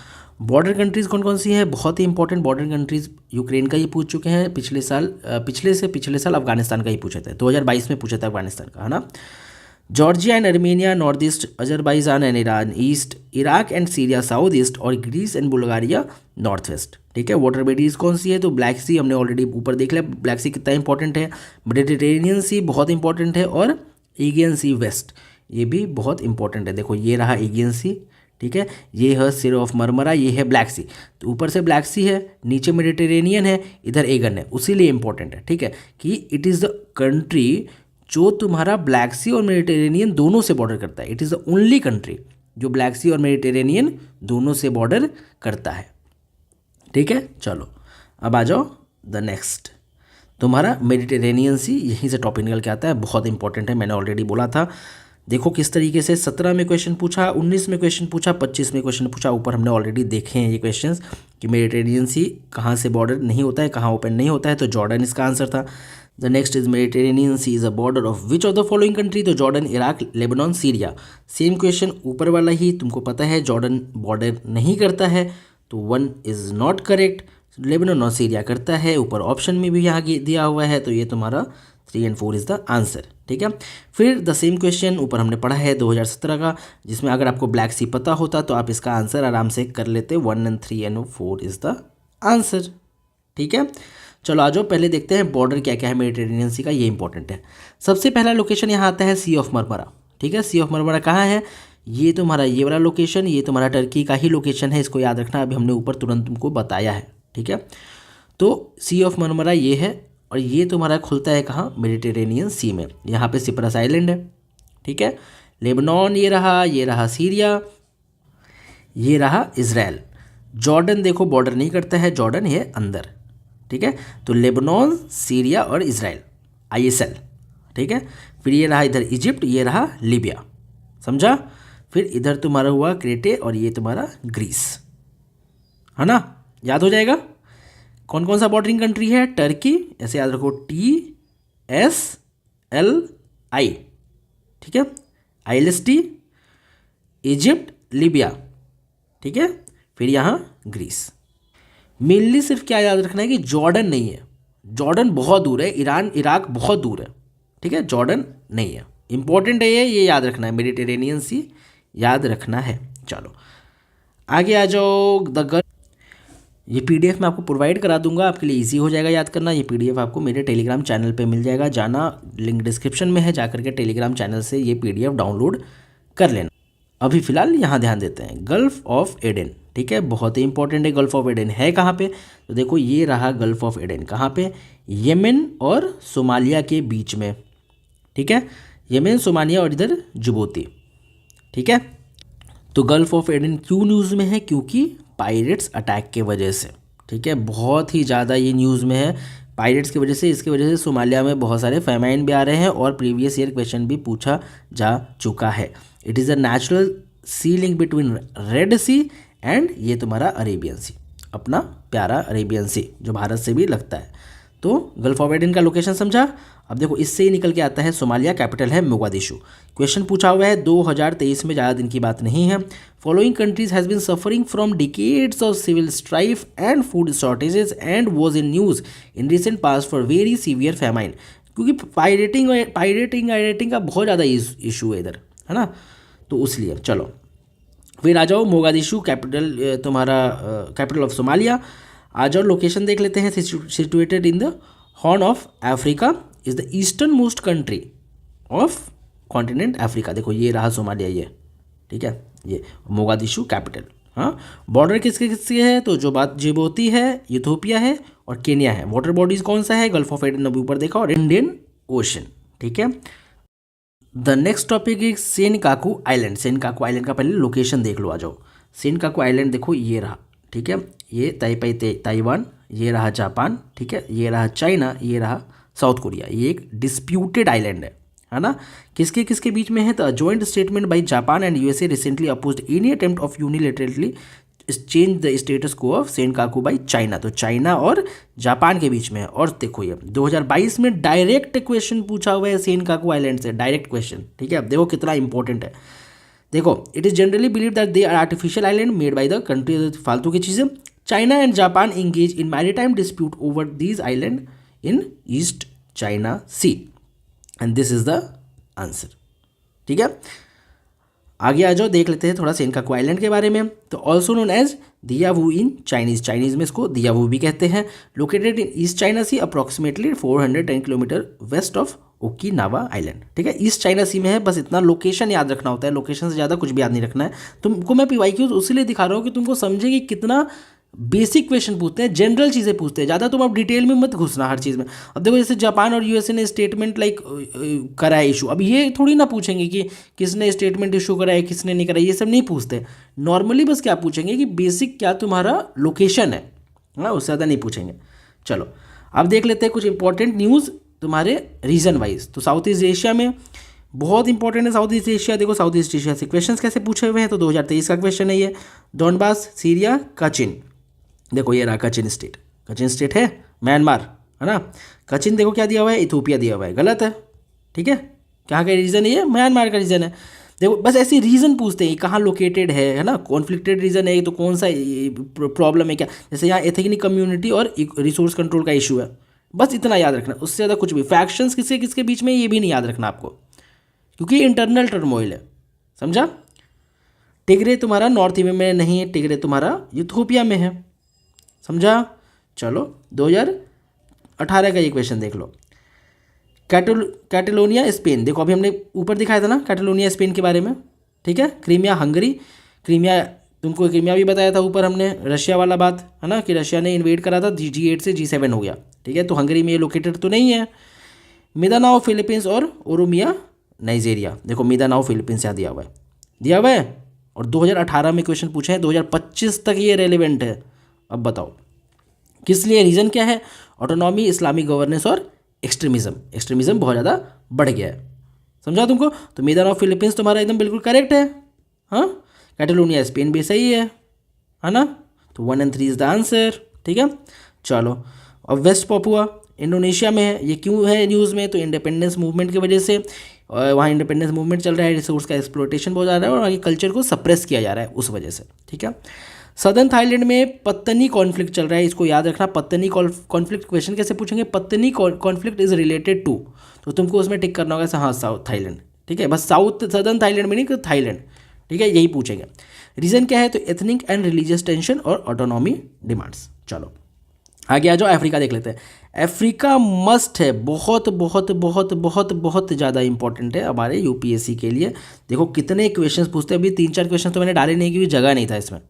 बॉर्डर कंट्रीज़ कौन कौन सी हैं, बहुत ही इंपॉर्टेंट बॉर्डर कंट्रीज़, यूक्रेन का ही पूछ चुके हैं पिछले साल अफगानिस्तान का ही पूछे थे, 2022 में पूछा था अफगानिस्तान का, है ना। Georgia and Armenia north east, Azerbaijan and Iran east, Iraq and Syria south east, और Greece and Bulgaria north west. ठीक है, वाटर बॉडीज कौन सी है, तो ब्लैक सी हमने ऑलरेडी ऊपर देख लिया, ब्लैक सी कितना इंपॉर्टेंट है, मेडिटेरेनियन सी बहुत इंपॉर्टेंट है, और एगियन सी वेस्ट ये भी बहुत इंपॉर्टेंट है। देखो ये रहा एगियन सी, ठीक है, ये है सिर ऑफ मरमरा, ये है ब्लैक सी, तो ऊपर से ब्लैक सी है, नीचे मेडिटेरेनियन है, इधर एगन है, उसीलिए इंपॉर्टेंट है। ठीक है, कि इट इज़ द कंट्री जो तुम्हारा ब्लैक सी और मेडिटेरेनियन दोनों से बॉर्डर करता है। It is the only country जो ब्लैक सी और मेडिटेरेनियन दोनों से बॉर्डर करता है। ठीक है, चलो अब आ जाओ द नेक्स्ट, तुम्हारा मेडिटेरेनियन सी, यहीं से टॉपिक निकल के आता है, बहुत इंपॉर्टेंट है, मैंने ऑलरेडी बोला था। देखो किस तरीके से 17 में क्वेश्चन पूछा, 19 में क्वेश्चन पूछा, 25 में क्वेश्चन पूछा, ऊपर हमने ऑलरेडी देखे हैं ये क्वेश्चंस कि मेडिटेरेनियन सी कहाँ से बॉर्डर नहीं होता है, कहाँ ओपन नहीं होता है, तो जॉर्डन इसका आंसर था। The next is Mediterranean C is a border of which of the following country, तो Jordan, Iraq, Lebanon, Syria. Same question ऊपर वाला ही, तुमको पता है जॉर्डन बॉर्डर नहीं करता है, तो 1 इज़ नॉट करेक्ट। लेबनान और सीरिया करता है, ऊपर ऑप्शन में भी यहाँ दिया हुआ है, तो ये तुम्हारा 3 और 4 इज़ द आंसर। ठीक है, फिर द सेम क्वेश्चन ऊपर हमने पढ़ा है 2017 का, जिसमें अगर आपको ब्लैक सी पता होता तो आप इसका आंसर आराम से कर लेते, 1 और 3 और 4 इज़ द आंसर। ठीक है, चलो आ जाओ पहले देखते हैं बॉर्डर क्या क्या है मेडिटेरेनियन सी का, ये इंपॉर्टेंट है। सबसे पहला लोकेशन यहाँ आता है सी ऑफ मरमरा। ठीक है, सी ऑफ मरमरा कहाँ है, ये तुम्हारा ये वाला लोकेशन, ये तुम्हारा टर्की का ही लोकेशन है, इसको याद रखना, अभी हमने ऊपर तुरंत तुमको बताया है। ठीक है, तो सी ऑफ मरमरा ये है, और ये तुम्हारा खुलता है कहाँ, मेडिटेरेनियन सी में, यहाँ पे सिप्रस आइलैंड है। ठीक है, लेबनान ये रहा सीरिया, ये रहा इज़राइल। जॉर्डन देखो बॉर्डर नहीं करता है, जॉर्डन ये अंदर। ठीक है, तो लेबनान, सीरिया और इज़राइल, ISL। ठीक है, फिर ये रहा इधर इजिप्ट, ये रहा लीबिया, समझा। फिर इधर तुम्हारा हुआ क्रेटे, और ये तुम्हारा ग्रीस, है ना, याद हो जाएगा। कौन कौन सा बॉर्डरिंग कंट्री है, टर्की, ऐसे याद रखो, TSLI। ठीक है, ILST, इजिप्ट, लीबिया। ठीक है, फिर यहाँ ग्रीस। मेनली सिर्फ क्या याद रखना है कि जॉर्डन नहीं है, जॉर्डन बहुत दूर है, ईरान इराक बहुत दूर है। ठीक है, जॉर्डन नहीं है, इंपॉर्टेंट है ये याद रखना है, मेडिटेरेनियन सी याद रखना है। चलो आगे आ जाओ, ये PDF मैं आपको प्रोवाइड करा दूंगा, आपके लिए इजी हो जाएगा याद करना। ये PDF आपको मेरे टेलीग्राम चैनल पे मिल जाएगा, जाना, लिंक डिस्क्रिप्शन में है, जाकर के टेलीग्राम चैनल से ये PDF डाउनलोड कर लेना। अभी फ़िलहाल यहाँ ध्यान देते हैं, गल्फ़ ऑफ एडन। ठीक है, बहुत ही इंपॉर्टेंट है। गल्फ़ ऑफ एडन है कहाँ पे, तो देखो ये रहा गल्फ़ ऑफ एडन, कहाँ पे, येमेन और सोमालिया के बीच में। ठीक है, येमेन, सोमालिया और इधर जिबूती। ठीक है, तो गल्फ़ ऑफ एडन क्यों न्यूज़ में है, क्योंकि पायरेट्स अटैक के वजह से। ठीक है, बहुत ही ज़्यादा ये न्यूज़ में है पायरेट्स की वजह से। इसकी वजह से सोमालिया में बहुत सारे फेमाइन भी आ रहे हैं, और प्रीवियस ईयर क्वेश्चन भी पूछा जा चुका है। It is a natural sea link between Red Sea and ये तुम्हारा अरेबियन सी, अपना प्यारा अरेबियन सी जो भारत से भी लगता है। तो गल्फ ऑफ एडन का लोकेशन समझा। अब देखो इससे ही निकल के आता है सोमालिया, कैपिटल है मोगादिशु। क्वेश्चन पूछा हुआ है 2023 में, ज़्यादा दिन की बात नहीं है। Following countries has been suffering from decades of civil strife and food shortages and was in news in recent past for very severe famine. क्योंकि पायरेटिंग का बहुत ज़्यादा इशू है इधर, है ना, तो इसलिए। चलो फिर आ जाओ मोगादिशु, कैपिटल तुम्हारा कैपिटल ऑफ सोमालिया। आ जाओ लोकेशन देख लेते हैं। Situated in the horn of Africa, is the eastern most country of continent Africa. देखो ये रहा सोमालिया, ये ठीक है, ये मोगादिशु कैपिटल। हाँ, बॉर्डर किसके किसके है, तो जो बात जिबूती है, इथियोपिया है और केन्या है। वाटर बॉडीज कौन सा है, गल्फ ऑफ एडन अभी ऊपर देखा, और इंडियन ओशन। ठीक है, the next topic is Senkaku island. Senkaku island का पहले लोकेशन देख लो, आ जाओ। सेनकाकू आइलैंड देखो ये रहा, ठीक है, ये ताइपाई ताइवान, ये रहा जापान, ठीक है, ये रहा चाइना, ये रहा साउथ कोरिया। ये एक डिस्प्यूटेड आइलैंड है ना, किसके किसके बीच में है, तो joint statement by Japan and USA recently opposed any attempt of unilaterally change the status को ऑफ सेनकाकू बाई चाइना। तो चाइना और जापान के बीच में है। और देखो ये 2022 में डायरेक्ट क्वेश्चन पूछा हुआ है सेनकाकू आइलैंड से, डायरेक्ट क्वेश्चन। ठीक है, अब देखो कितना इंपॉर्टेंट है। देखो, it is generally believe that they are artificial island made by the country, फालतू की चीज़ें। China and Japan engage in maritime dispute over these island in East China Sea, and this is the answer. ठीक है, आगे आ जाओ, देख लेते हैं थोड़ा सेनकाकू आइलैंड के बारे में। तो also known as Diaoyu in Chinese में इसको दियावू भी कहते हैं। Located in East China sea approximately 410 kilometre west of Okinawa island. ठीक है, ईस्ट चाइना सी में है, बस इतना लोकेशन याद रखना होता है, लोकेशन से ज़्यादा कुछ भी याद नहीं रखना है। तुमको मैं PYQs उसीलिए दिखा रहा हूँ कि तुमको समझे कि कितना बेसिक क्वेश्चन पूछते हैं, जनरल चीज़ें पूछते हैं, ज़्यादा तुम अब डिटेल में मत घुसना हर चीज़ में। अब देखो जैसे जापान और USA ने स्टेटमेंट लाइक करा है इशू, अब ये थोड़ी ना पूछेंगे कि किसने स्टेटमेंट इशू करा है किसने नहीं करा, ये सब नहीं पूछते। नॉर्मली बस क्या पूछेंगे कि बेसिक क्या तुम्हारा लोकेशन है ना, उससे ज़्यादा नहीं पूछेंगे। चलो अब देख लेते हैं कुछ इंपॉर्टेंट न्यूज़ तुम्हारे रीजन वाइज। तो साउथ ईस्ट एशिया में बहुत इंपॉर्टेंट है साउथ ईस्ट एशिया। देखो साउथ ईस्ट एशिया से क्वेश्चंस कैसे पूछे हुए हैं, तो 2023 का क्वेश्चन है ये। Donbas, Syria, Kochin. देखो ये रहा कचिन स्टेट, कचिन स्टेट है म्यांमार, है ना। कचिन देखो क्या दिया हुआ है, इथोपिया दिया हुआ है, गलत है। ठीक है, कहाँ का रीजन है ये, म्यांमार का रीजन है। देखो बस ऐसे रीजन पूछते हैं, कहाँ लोकेटेड है ना, कॉन्फ्लिक्टेड रीजन है तो कौन सा प्रॉब्लम है क्या, जैसे यहाँ एथनिक कम्युनिटी और रिसोर्स कंट्रोल का इशू है, बस इतना याद रखना, उससे ज़्यादा कुछ भी। फैक्शंस किसके किसके बीच में ये भी नहीं याद रखना आपको, क्योंकि इंटरनल टर्मोइल है, समझा। टिग्रे तुम्हारा नॉर्थ में नहीं है, टिग्रे तुम्हारा इथोपिया में है, समझा। चलो 2018 का ये क्वेश्चन देख लो। कैटलोनिया स्पेन, देखो अभी हमने ऊपर दिखाया था ना कैटलोनिया स्पेन के बारे में। ठीक है, क्रीमिया हंगरी, क्रीमिया तुमको क्रीमिया भी बताया था ऊपर हमने, रशिया वाला बात है ना, कि रशिया ने इन्वेड करा था, G8 से G7 हो गया। ठीक है, तो हंगरी में ये लोकेटेड तो नहीं है। मिंदानाओ फिलीपींस और ओरोमिया नाइजेरिया, देखो मिंदानाओ फिलीपींस यहाँ दिया हुआ है और 2018 में क्वेश्चन पूछे हैं, 2025 तक ये रेलिवेंट है। अब बताओ किस लिए, रीज़न क्या है, ऑटोनॉमी, इस्लामिक गवर्नेंस और एक्सट्रीमिज्म बहुत ज़्यादा बढ़ गया है, समझा तुमको। तो मिंदानाओ फिलीपींस तुम्हारा एकदम बिल्कुल करेक्ट है। हाँ, कैटलोनिया स्पेन भी सही है ना। तो 1 और 3 इज द आंसर। ठीक है, चलो अब वेस्ट पापुआ इंडोनेशिया में है, ये क्यों है न्यूज़ में, तो इंडिपेंडेंस मूवमेंट की वजह से, वहाँ इंडिपेंडेंस मूवमेंट चल रहा है, रिसोर्स का एक्सप्लोटेशन बहुत ज़्यादा है और वहाँ के कल्चर को सप्रेस किया जा रहा है उस वजह से। ठीक है, सदर्न थाईलैंड में पत्तनी कॉन्फ्लिक्ट चल रहा है, इसको याद रखना। पत्तनी कॉन्फ्लिक्ट क्वेश्चन कैसे पूछेंगे, पत्तनी कॉन्फ्लिक्ट इज रिलेटेड टू, तो तुमको उसमें टिक करना होगा हाँ साउथ थाईलैंड। ठीक है, बस साउथ सदर्न थाईलैंड में नहीं, थाईलैंड। ठीक है, यही पूछेंगे। रीज़न क्या है, तो एथनिक एंड रिलीजियस टेंशन और ऑटोनॉमी डिमांड्स। चलो आगे आ जाओ, अफ्रीका देख लेते हैं। अफ्रीका मस्ट है, बहुत बहुत बहुत बहुत बहुत ज़्यादा इंपॉर्टेंट है हमारे UPSC के लिए। देखो कितने क्वेश्चंस पूछते हैं, अभी 3-4 क्वेश्चन तो मैंने डाले नहीं क्योंकि जगह नहीं था इसमें।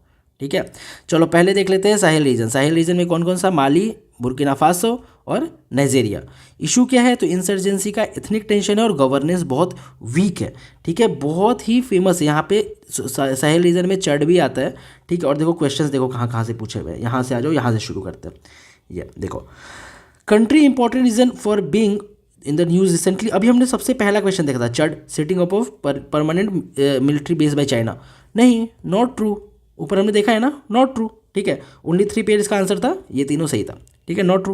ठीक है, चलो पहले देख लेते हैं साहिल रीजन। साहिल रीजन में कौन कौन सा, माली, बुर्किना फासो और नाइजेरिया। इशू क्या है, तो इंसर्जेंसी का एथनिक टेंशन है और गवर्नेंस बहुत वीक है। ठीक है, बहुत ही फेमस है यहाँ पे, साहिल रीजन में चढ़ भी आता है। ठीक है, और देखो क्वेश्चंस देखो कहाँ कहाँ से पूछे हुए हैं, यहाँ से आ जाओ, यहाँ से शुरू करते हैं। ये देखो, country important reason for being in the news recently. अभी हमने सबसे पहला क्वेश्चन देखा था, चढ़ setting up of permanent military base by China, नहीं, नॉट ट्रू। ऊपर हमने देखा है ना, नॉट ट्रू। ठीक है, ओनली 3 पेयर इसका आंसर था, ये तीनों सही था। ठीक है, नॉट ट्रू।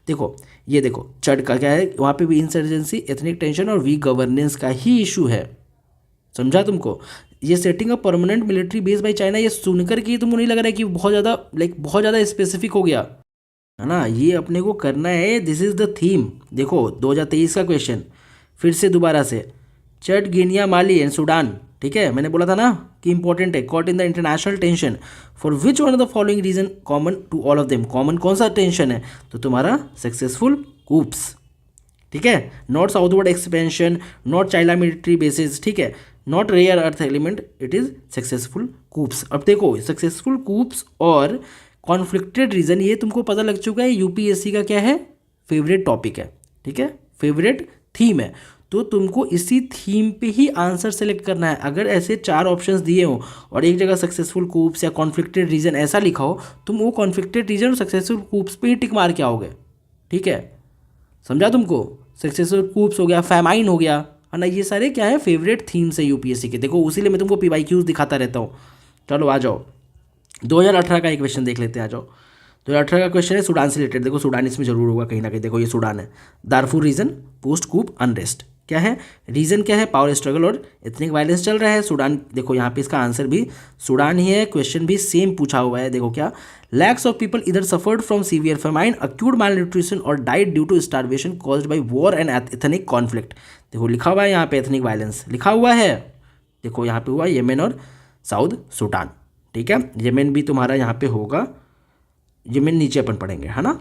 देखो ये देखो चढ़ का क्या है, वहाँ पे भी इंसर्जेंसी, एथनिक टेंशन और वीक गवर्नेंस का ही इशू है, समझा तुमको। ये setting up permanent military base by China, ये सुनकर के तुमको नहीं लग रहा है कि बहुत ज़्यादा बहुत ज़्यादा स्पेसिफिक हो गया है ना, ये अपने को करना है, दिस इज़ द थीम। देखो 2023 का क्वेश्चन फिर से दोबारा से, चड, गिनिया, माली एंड सूडान। ठीक है, मैंने बोला था ना कि इंपॉर्टेंट है, caught in the international tension for which one of the following region common to all of them. Common कौन सा टेंशन है, तो तुम्हारा सक्सेसफुल कूप्स। ठीक है, not southward expansion, not China military bases. ठीक है, not rare earth element, it is successful coups. अब देखो सक्सेसफुल कूप्स और कॉन्फ्लिक्टेड रीजन, ये तुमको पता लग चुका है UPSC का क्या है, फेवरेट टॉपिक है। ठीक है, फेवरेट थीम है, तो तुमको इसी थीम पे ही आंसर सेलेक्ट करना है। अगर ऐसे 4 ऑप्शंस दिए हो और एक जगह सक्सेसफुल कूप्स या कॉन्फ्लिक्टेड रीजन ऐसा लिखा हो, तुम वो कॉन्फ्लिक्टेड रीजन और सक्सेसफुल कूप्स पे ही टिक मार के आओगे। ठीक है, समझा तुमको। सक्सेसफुल कूप्स हो गया, फैमाइन हो गया, है ना, ये सारे क्या है, फेवरेट थीम्स है UPSC के। देखो उसी लिए मैं तुमको PYQs दिखाता रहता हूँ। चलो आ जाओ, 2018 का एक क्वेश्चन देख लेते हैं, आ जाओ। 2018 का क्वेश्चन है सूडान से रिलेटेड। देखो सूडान इसमें जरूर होगा कहीं ना कहीं, देखो ये सूडान है। दारफूर रीजन पोस्ट कूप अनरेस्ट, क्या है, रीज़न क्या है, पावर स्ट्रगल और एथनिक वायलेंस चल रहा है। सूडान, देखो यहाँ पे इसका आंसर भी सूडान ही है। क्वेश्चन भी सेम पूछा हुआ है, देखो क्या, लैक्स ऑफ पीपल इधर suffered from severe famine, acute malnutrition और died due to starvation caused by war and ethnic conflict. देखो लिखा हुआ है यहाँ पे एथनिक वायलेंस लिखा हुआ है, देखो यहाँ पे हुआ येमेन और साउथ सूडान, ठीक है। येमेन भी तुम्हारा यहाँ पे होगा, येमेन नीचे अपन पढ़ेंगे, है ना।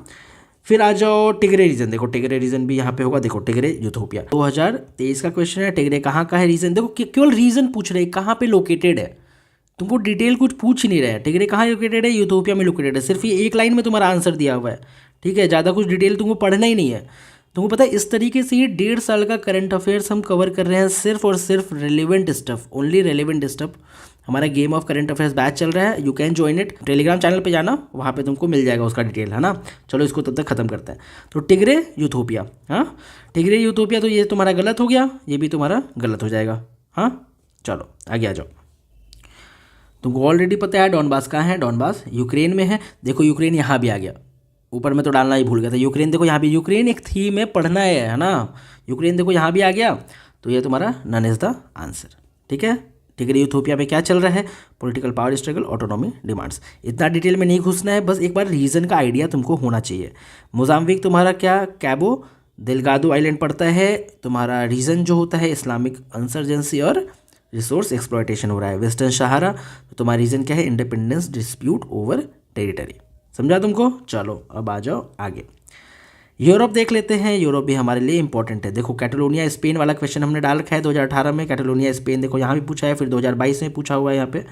फिर आ जाओ टिग्रे रीजन, देखो टिग्रे रीजन भी यहाँ पे होगा, देखो टिग्रे यूथोपिया 2023 का क्वेश्चन है। टिग्रे कहाँ का है रीजन, देखो केवल रीजन पूछ रहे हैं, कहाँ पे लोकेटेड है, तुमको डिटेल कुछ पूछ ही नहीं रहे हैं। टिग्रे कहाँ लोकेटेड है, यूथोपिया में लोकेटेड है, सिर्फ ये एक लाइन में तुम्हारा आंसर दिया हुआ है, ठीक है। ज़्यादा कुछ डिटेल तुमको पढ़ना ही नहीं है। तुमको पता है इस तरीके से ये 1.5 साल का करंट अफेयर्स हम कवर कर रहे हैं, सिर्फ और सिर्फ relevant stuff, only relevant stuff. हमारा game of current affairs batch चल रहा है, you can join it. Telegram channel पे जाना, वहाँ पे तुमको मिल जाएगा उसका डिटेल, है ना। चलो इसको तब तक खत्म करते हैं। तो टिग्रे यूथोपिया, हाँ टिग्रे यूथोपिया, तो ये तुम्हारा गलत हो गया, ये भी तुम्हारा गलत हो जाएगा, हाँ। चलो आगे आ जाओ। तुमको ऑलरेडी पता है डॉनबास कहाँ है, डॉनबास यूक्रेन में है। देखो यूक्रेन यहाँ भी आ गया, ऊपर में तो डालना ही भूल गया था। यूक्रेन देखो यहाँ भी, यूक्रेन एक थीम है, पढ़ना है ना। यूक्रेन देखो यहाँ भी आ गया, तो ये तुम्हारा नन इज द आंसर, ठीक है। टिग्रे यूथोपिया में क्या चल रहा है, political power struggle, autonomy demands. इतना डिटेल में नहीं घुसना है, बस एक बार रीजन का आइडिया तुमको होना चाहिए। मोजाम्बिक तुम्हारा क्या, कैबो देलगादो आइलैंड पड़ता है। तुम्हारा रीजन जो होता है इस्लामिक इंसर्जेंसी और रिसोर्स एक्सप्लॉयटेशन हो रहा है। वेस्टर्न सहारा, तो तुम्हारा रीजन क्या है, इंडिपेंडेंस डिस्प्यूट ओवर टेरिटरी। समझा तुमको। चलो अब आ जाओ आगे। यूरोप देख लेते हैं, यूरोप भी हमारे लिए इंपॉर्टेंट है। देखो कैटलोनिया स्पेन वाला क्वेश्चन हमने डाल रखा है 2018 में, कैटलोनिया स्पेन देखो यहाँ भी पूछा है, फिर 2022 में पूछा हुआ है यहाँ पे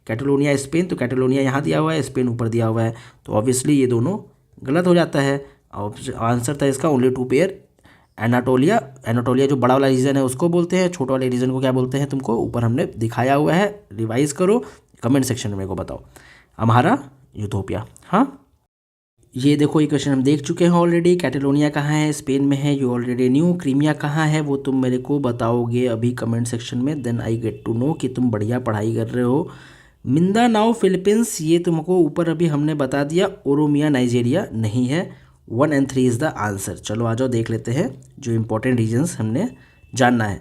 कैटलोनिया स्पेन। तो कैटलोनिया यहाँ दिया हुआ है, स्पेन ऊपर दिया हुआ है, तो ऑब्वियसली ये दोनों गलत हो जाता है। आंसर था इसका ओनली 2 पेयर। एनाटोलिया, एनाटोलिया जो बड़ा वाला रीजन है उसको बोलते हैं, छोटा वाले रीजन को क्या बोलते हैं तुमको ऊपर हमने दिखाया हुआ है, रिवाइज करो, कमेंट सेक्शन में मेरे को बताओ। अम्हारा यूथोपिया, हाँ ये देखो ये क्वेश्चन हम देख चुके हैं ऑलरेडी। कैटलोनिया कहाँ है, स्पेन में है, यू ऑलरेडी न्यू। क्रीमिया कहाँ है, वो तुम मेरे को बताओगे अभी कमेंट सेक्शन में, then I get to know कि तुम बढ़िया पढ़ाई कर रहे हो। मिंदानाओ फिलीपींस, ये तुमको ऊपर अभी हमने बता दिया। ओरोमिया नाइजीरिया नहीं है। 1 and 3 इज़ द आंसर। चलो आ जाओ देख लेते हैं जो इंपॉर्टेंट रीजन्स हमने जानना है।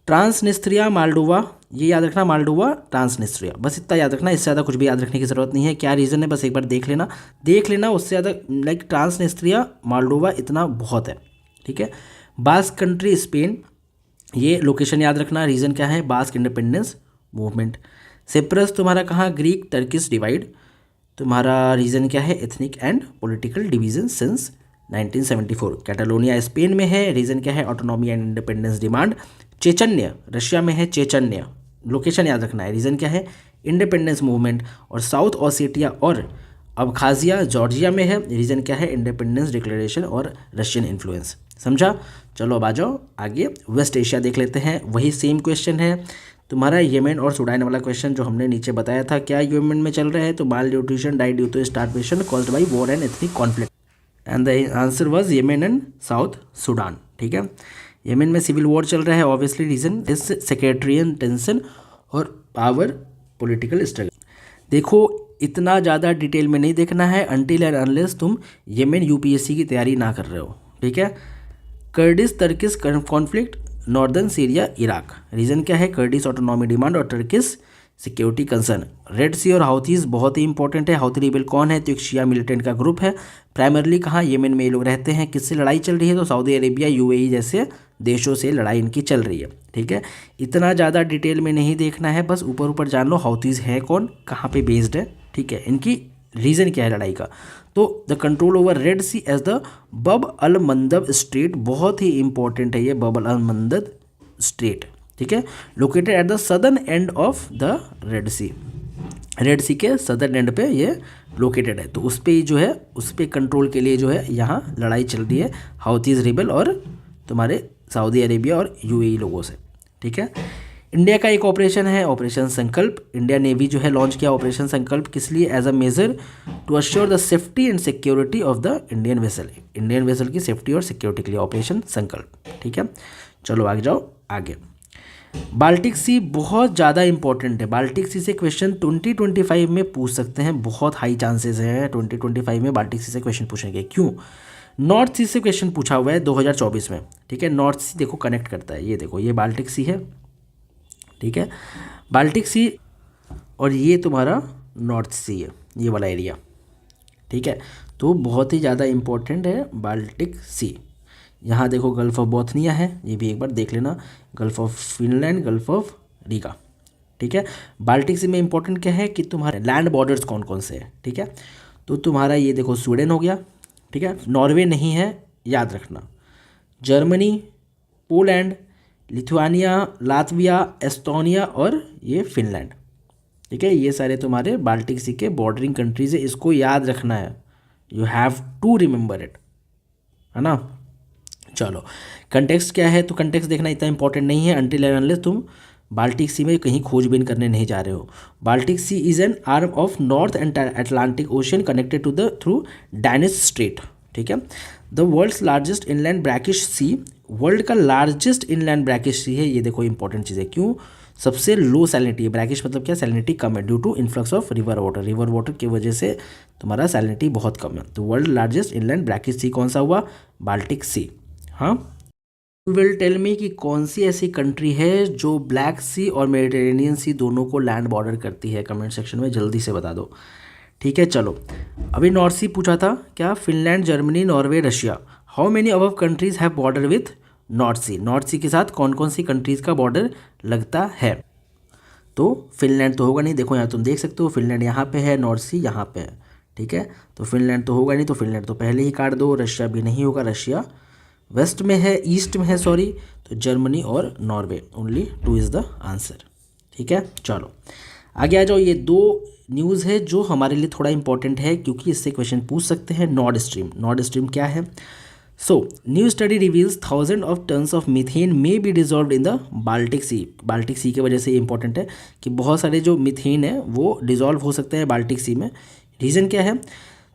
ट्रांसनिस्त्रिया मालडोवा, ये याद रखना, मालडोवा ट्रांसनिस्त्रिया, बस इतना याद रखना, इससे ज़्यादा कुछ भी याद रखने की ज़रूरत नहीं है। क्या रीज़न है बस एक बार देख लेना, उससे ज़्यादा लाइक ट्रांसनिस्त्रिया मालडोवा इतना बहुत है, ठीक है। बास्क कंट्री स्पेन, ये लोकेशन याद रखना। रीज़न क्या है, बास्क इंडिपेंडेंस मूवमेंट। सिप्रस तुम्हारा कहाँ, ग्रीक टर्किश डिवाइड। तुम्हारा रीज़न क्या है, ethnic and political division since 1974। Catalonia Spain में है, रीज़न क्या है, autonomy and independence demand. Chechnya Russia में है, चेचन्य लोकेशन याद रखना है। रीज़न क्या है, इंडिपेंडेंस मूवमेंट। और साउथ ओसेटिया और अबखाजिया जॉर्जिया में है, रीज़न क्या है, इंडिपेंडेंस डिक्लेरेशन और रशियन इन्फ्लुएंस। समझा। चलो अब आ जाओ आगे। वेस्ट एशिया देख लेते हैं, वही सेम क्वेश्चन है तुम्हारा येमेन और सूडान वाला क्वेश्चन जो हमने नीचे बताया था। क्या येमेन में चल रहा है, तो malnutrition died due to starvation caused by war and ethnic conflict, and the answer was Yemen and South Sudan, ठीक है। येमेन में सिविल वॉर चल रहा है, obviously reason is sectarian tension और पावर पॉलिटिकल स्ट्रगल। देखो इतना ज़्यादा डिटेल में नहीं देखना है अनटिल एंड अनलेस तुम येमेन यूपीएससी की तैयारी ना कर रहे हो, ठीक है। Kurdish Turkish conflict, northern Syria Iraq. Reason क्या है, कर्डिश ऑटोनॉमी डिमांड और टर्किश सिक्योरिटी कंसर्न। रेड सी और हाउथीज बहुत ही इंपॉर्टेंट है। हाउथी रिबेल कौन है, तो एक शिया मिलिटेंट का ग्रुप है। प्राइमरली कहाँ, येमेन में ये लोग रहते हैं। किससे लड़ाई चल रही है, तो सऊदी अरेबिया यूएई जैसे देशों से लड़ाई इनकी चल रही है, ठीक है। इतना ज़्यादा डिटेल में नहीं देखना है, बस ऊपर ऊपर जान लो हाउथीज है कौन, कहाँ पे बेस्ड है, ठीक है। इनकी रीज़न क्या है लड़ाई का, तो the control over Red Sea as the Bab al मंदब straight, बहुत ही इंपॉर्टेंट है ये बब अल मंदब स्ट्रेट, ठीक है। Located at the southern end of the red sea, red sea के सदर्न एंड पे ये लोकेटेड है, तो उस पर जो है उस पर कंट्रोल के लिए जो है यहाँ लड़ाई चल रही है हाउथीज रिबेल और तुम्हारे सऊदी अरेबिया और यूएई लोगों से, ठीक है। इंडिया का एक ऑपरेशन है ऑपरेशन संकल्प। इंडिया नेवी जो है लॉन्च किया ऑपरेशन संकल्प, किस लिए, as a measure to assure the safety and security of the Indian vessel, Indian vessel की सेफ्टी और सिक्योरिटी के लिए ऑपरेशन संकल्प, ठीक है। चलो आगे जाओ आगे। बाल्टिक सी बहुत ज़्यादा इंपॉर्टेंट है। बाल्टिक सी से क्वेश्चन 2025 में पूछ सकते हैं, बहुत हाई चांसेस हैं 2025 में बाल्टिक सी से क्वेश्चन पूछने के। क्यों, नॉर्थ सी से क्वेश्चन पूछा हुआ है 2024 में, ठीक है। नॉर्थ सी देखो कनेक्ट करता है, ये देखो ये बाल्टिक सी है, ठीक है, बाल्टिक सी, और ये तुम्हारा नॉर्थ सी है, ये वाला एरिया, ठीक है। तो बहुत ही ज़्यादा इम्पोर्टेंट है बाल्टिक सी। यहाँ देखो गल्फ ऑफ बोथनिया है, ये भी एक बार देख लेना, gulf of Finland, gulf of Riga, ठीक है। बाल्टिक सी में इंपॉर्टेंट क्या है कि तुम्हारे लैंड बॉर्डर्स कौन कौन से हैं, ठीक है। तो तुम्हारा ये देखो स्वीडन हो गया, ठीक है, नॉर्वे नहीं है याद रखना, Germany, Poland, Lithuania, Latvia, Estonia और ये फिनलैंड, ठीक है। ये सारे तुम्हारे बाल्टिक सी के बॉर्डरिंग कंट्रीज है, इसको याद रखना है, you have to remember it, है ना। चलो कंटेक्स्ट क्या है, तो कंटेक्स्ट देखना इतना इंपॉर्टेंट नहीं है अनटिल एंड अनलेस तुम बाल्टिक सी में कहीं खोजबीन करने नहीं जा रहे हो। Baltic Sea is an arm of North Atlantic Ocean connected to the through Danish strait, ठीक है। The world's largest inland brackish sea, world का लार्जेस्ट इनलैंड ब्रैकिश सी है, ये देखो इंपॉर्टेंट चीज़ है, क्यों, सबसे लो सैलिनिटी है, ब्रैकिश मतलब क्या, सैलिनिटी कम है, due to influx of river water, river water की वजह से तुम्हारा सैलिनिटी बहुत कम है। तो world largest inland brackish sea कौन सा हुआ, बाल्टिक सी। हाँ, विल टेल मी कि कौन सी ऐसी कंट्री है जो ब्लैक सी और मेडिटेरेनियन सी दोनों को लैंड बॉर्डर करती है, कमेंट सेक्शन में जल्दी से बता दो, ठीक है। चलो अभी नॉर्थ सी पूछा था क्या, Finland, Germany, Norway, Russia, how many above countries have border with north sea, north sea के साथ कौन कौन सी कंट्रीज़ का बॉर्डर लगता है। तो फिनलैंड तो होगा नहीं, देखो यहाँ तुम देख सकते हो फिनलैंड यहाँ पे है, नॉर्थ सी यहाँ पे है, ठीक है। तो फिनलैंड तो होगा नहीं, तो फिनलैंड तो पहले ही काट दो, रशिया भी नहीं होगा, रशिया वेस्ट में है, ईस्ट में है सॉरी, तो जर्मनी और Norway, only 2 is the answer, ठीक है। चलो आगे आ जाओ, ये 2 न्यूज़ है जो हमारे लिए थोड़ा इंपॉर्टेंट है क्योंकि इससे क्वेश्चन पूछ सकते हैं। नॉर्ड स्ट्रीम, नॉर्ड स्ट्रीम क्या है, so new study reveals 1000 of tons of methane may be dissolve in the Baltic sea, Baltic sea की वजह से इंपॉर्टेंट है कि बहुत सारे जो मीथेन है वो डिजॉल्व हो सकते हैं बाल्टिक सी में। रीज़न क्या है,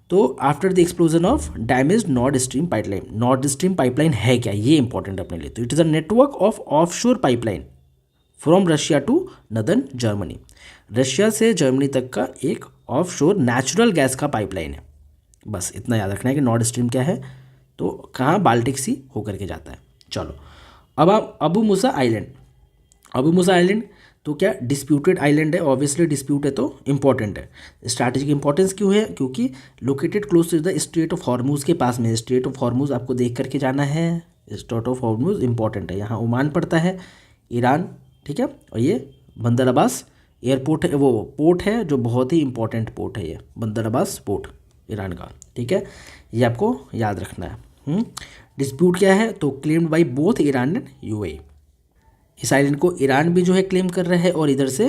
तो after the explosion of damage Nord Stream pipeline, Nord Stream pipeline है क्या, ये इंपॉर्टेंट अपने लिए, तो it is a network of offshore pipeline from Russia to northern Germany, Russia से जर्मनी तक का एक ऑफशोर नेचुरल गैस का पाइपलाइन है। बस इतना याद रखना है कि नॉर्ड स्ट्रीम क्या है, तो कहाँ, बाल्टिक सी होकर के जाता है। चलो अब आप Abu Musa island, Abu Musa island तो क्या डिस्प्यूटेड आइलैंड है, ऑब्वियसली डिस्प्यूट है तो इम्पॉर्टेंट है। स्ट्रैटेजिक इंपॉर्टेंस क्यों है, क्योंकि located close to the Strait of Hormuz के पास में, स्ट्रेट ऑफ हॉर्मूज आपको देख करके जाना है, स्ट्रेट ऑफ हॉर्मूज इंपॉर्टेंट है, यहाँ ओमान पड़ता है, ईरान, ठीक है, और ये बंदर अब्बास एयरपोर्ट है, वो पोर्ट है जो बहुत ही इंपॉर्टेंट पोर्ट है, ये बंदर अब्बास पोर्ट ईरान का, ठीक है, ये आपको याद रखना है। डिस्प्यूट क्या है, तो claimed by both Iran and UAE, इस आइलैंड को ईरान भी जो है क्लेम कर रहा है और इधर से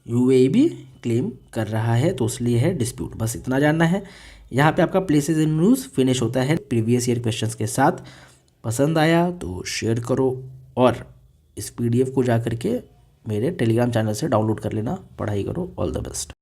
यूएई भी क्लेम कर रहा है, तो इसलिए है डिस्प्यूट, बस इतना जानना है। यहाँ पे आपका प्लेसेस इन न्यूज़ फिनिश होता है प्रीवियस ईयर क्वेश्चंस के साथ। पसंद आया तो शेयर करो और इस पीडीएफ को जा करके मेरे टेलीग्राम चैनल से डाउनलोड कर लेना, पढ़ाई करो, ऑल द बेस्ट।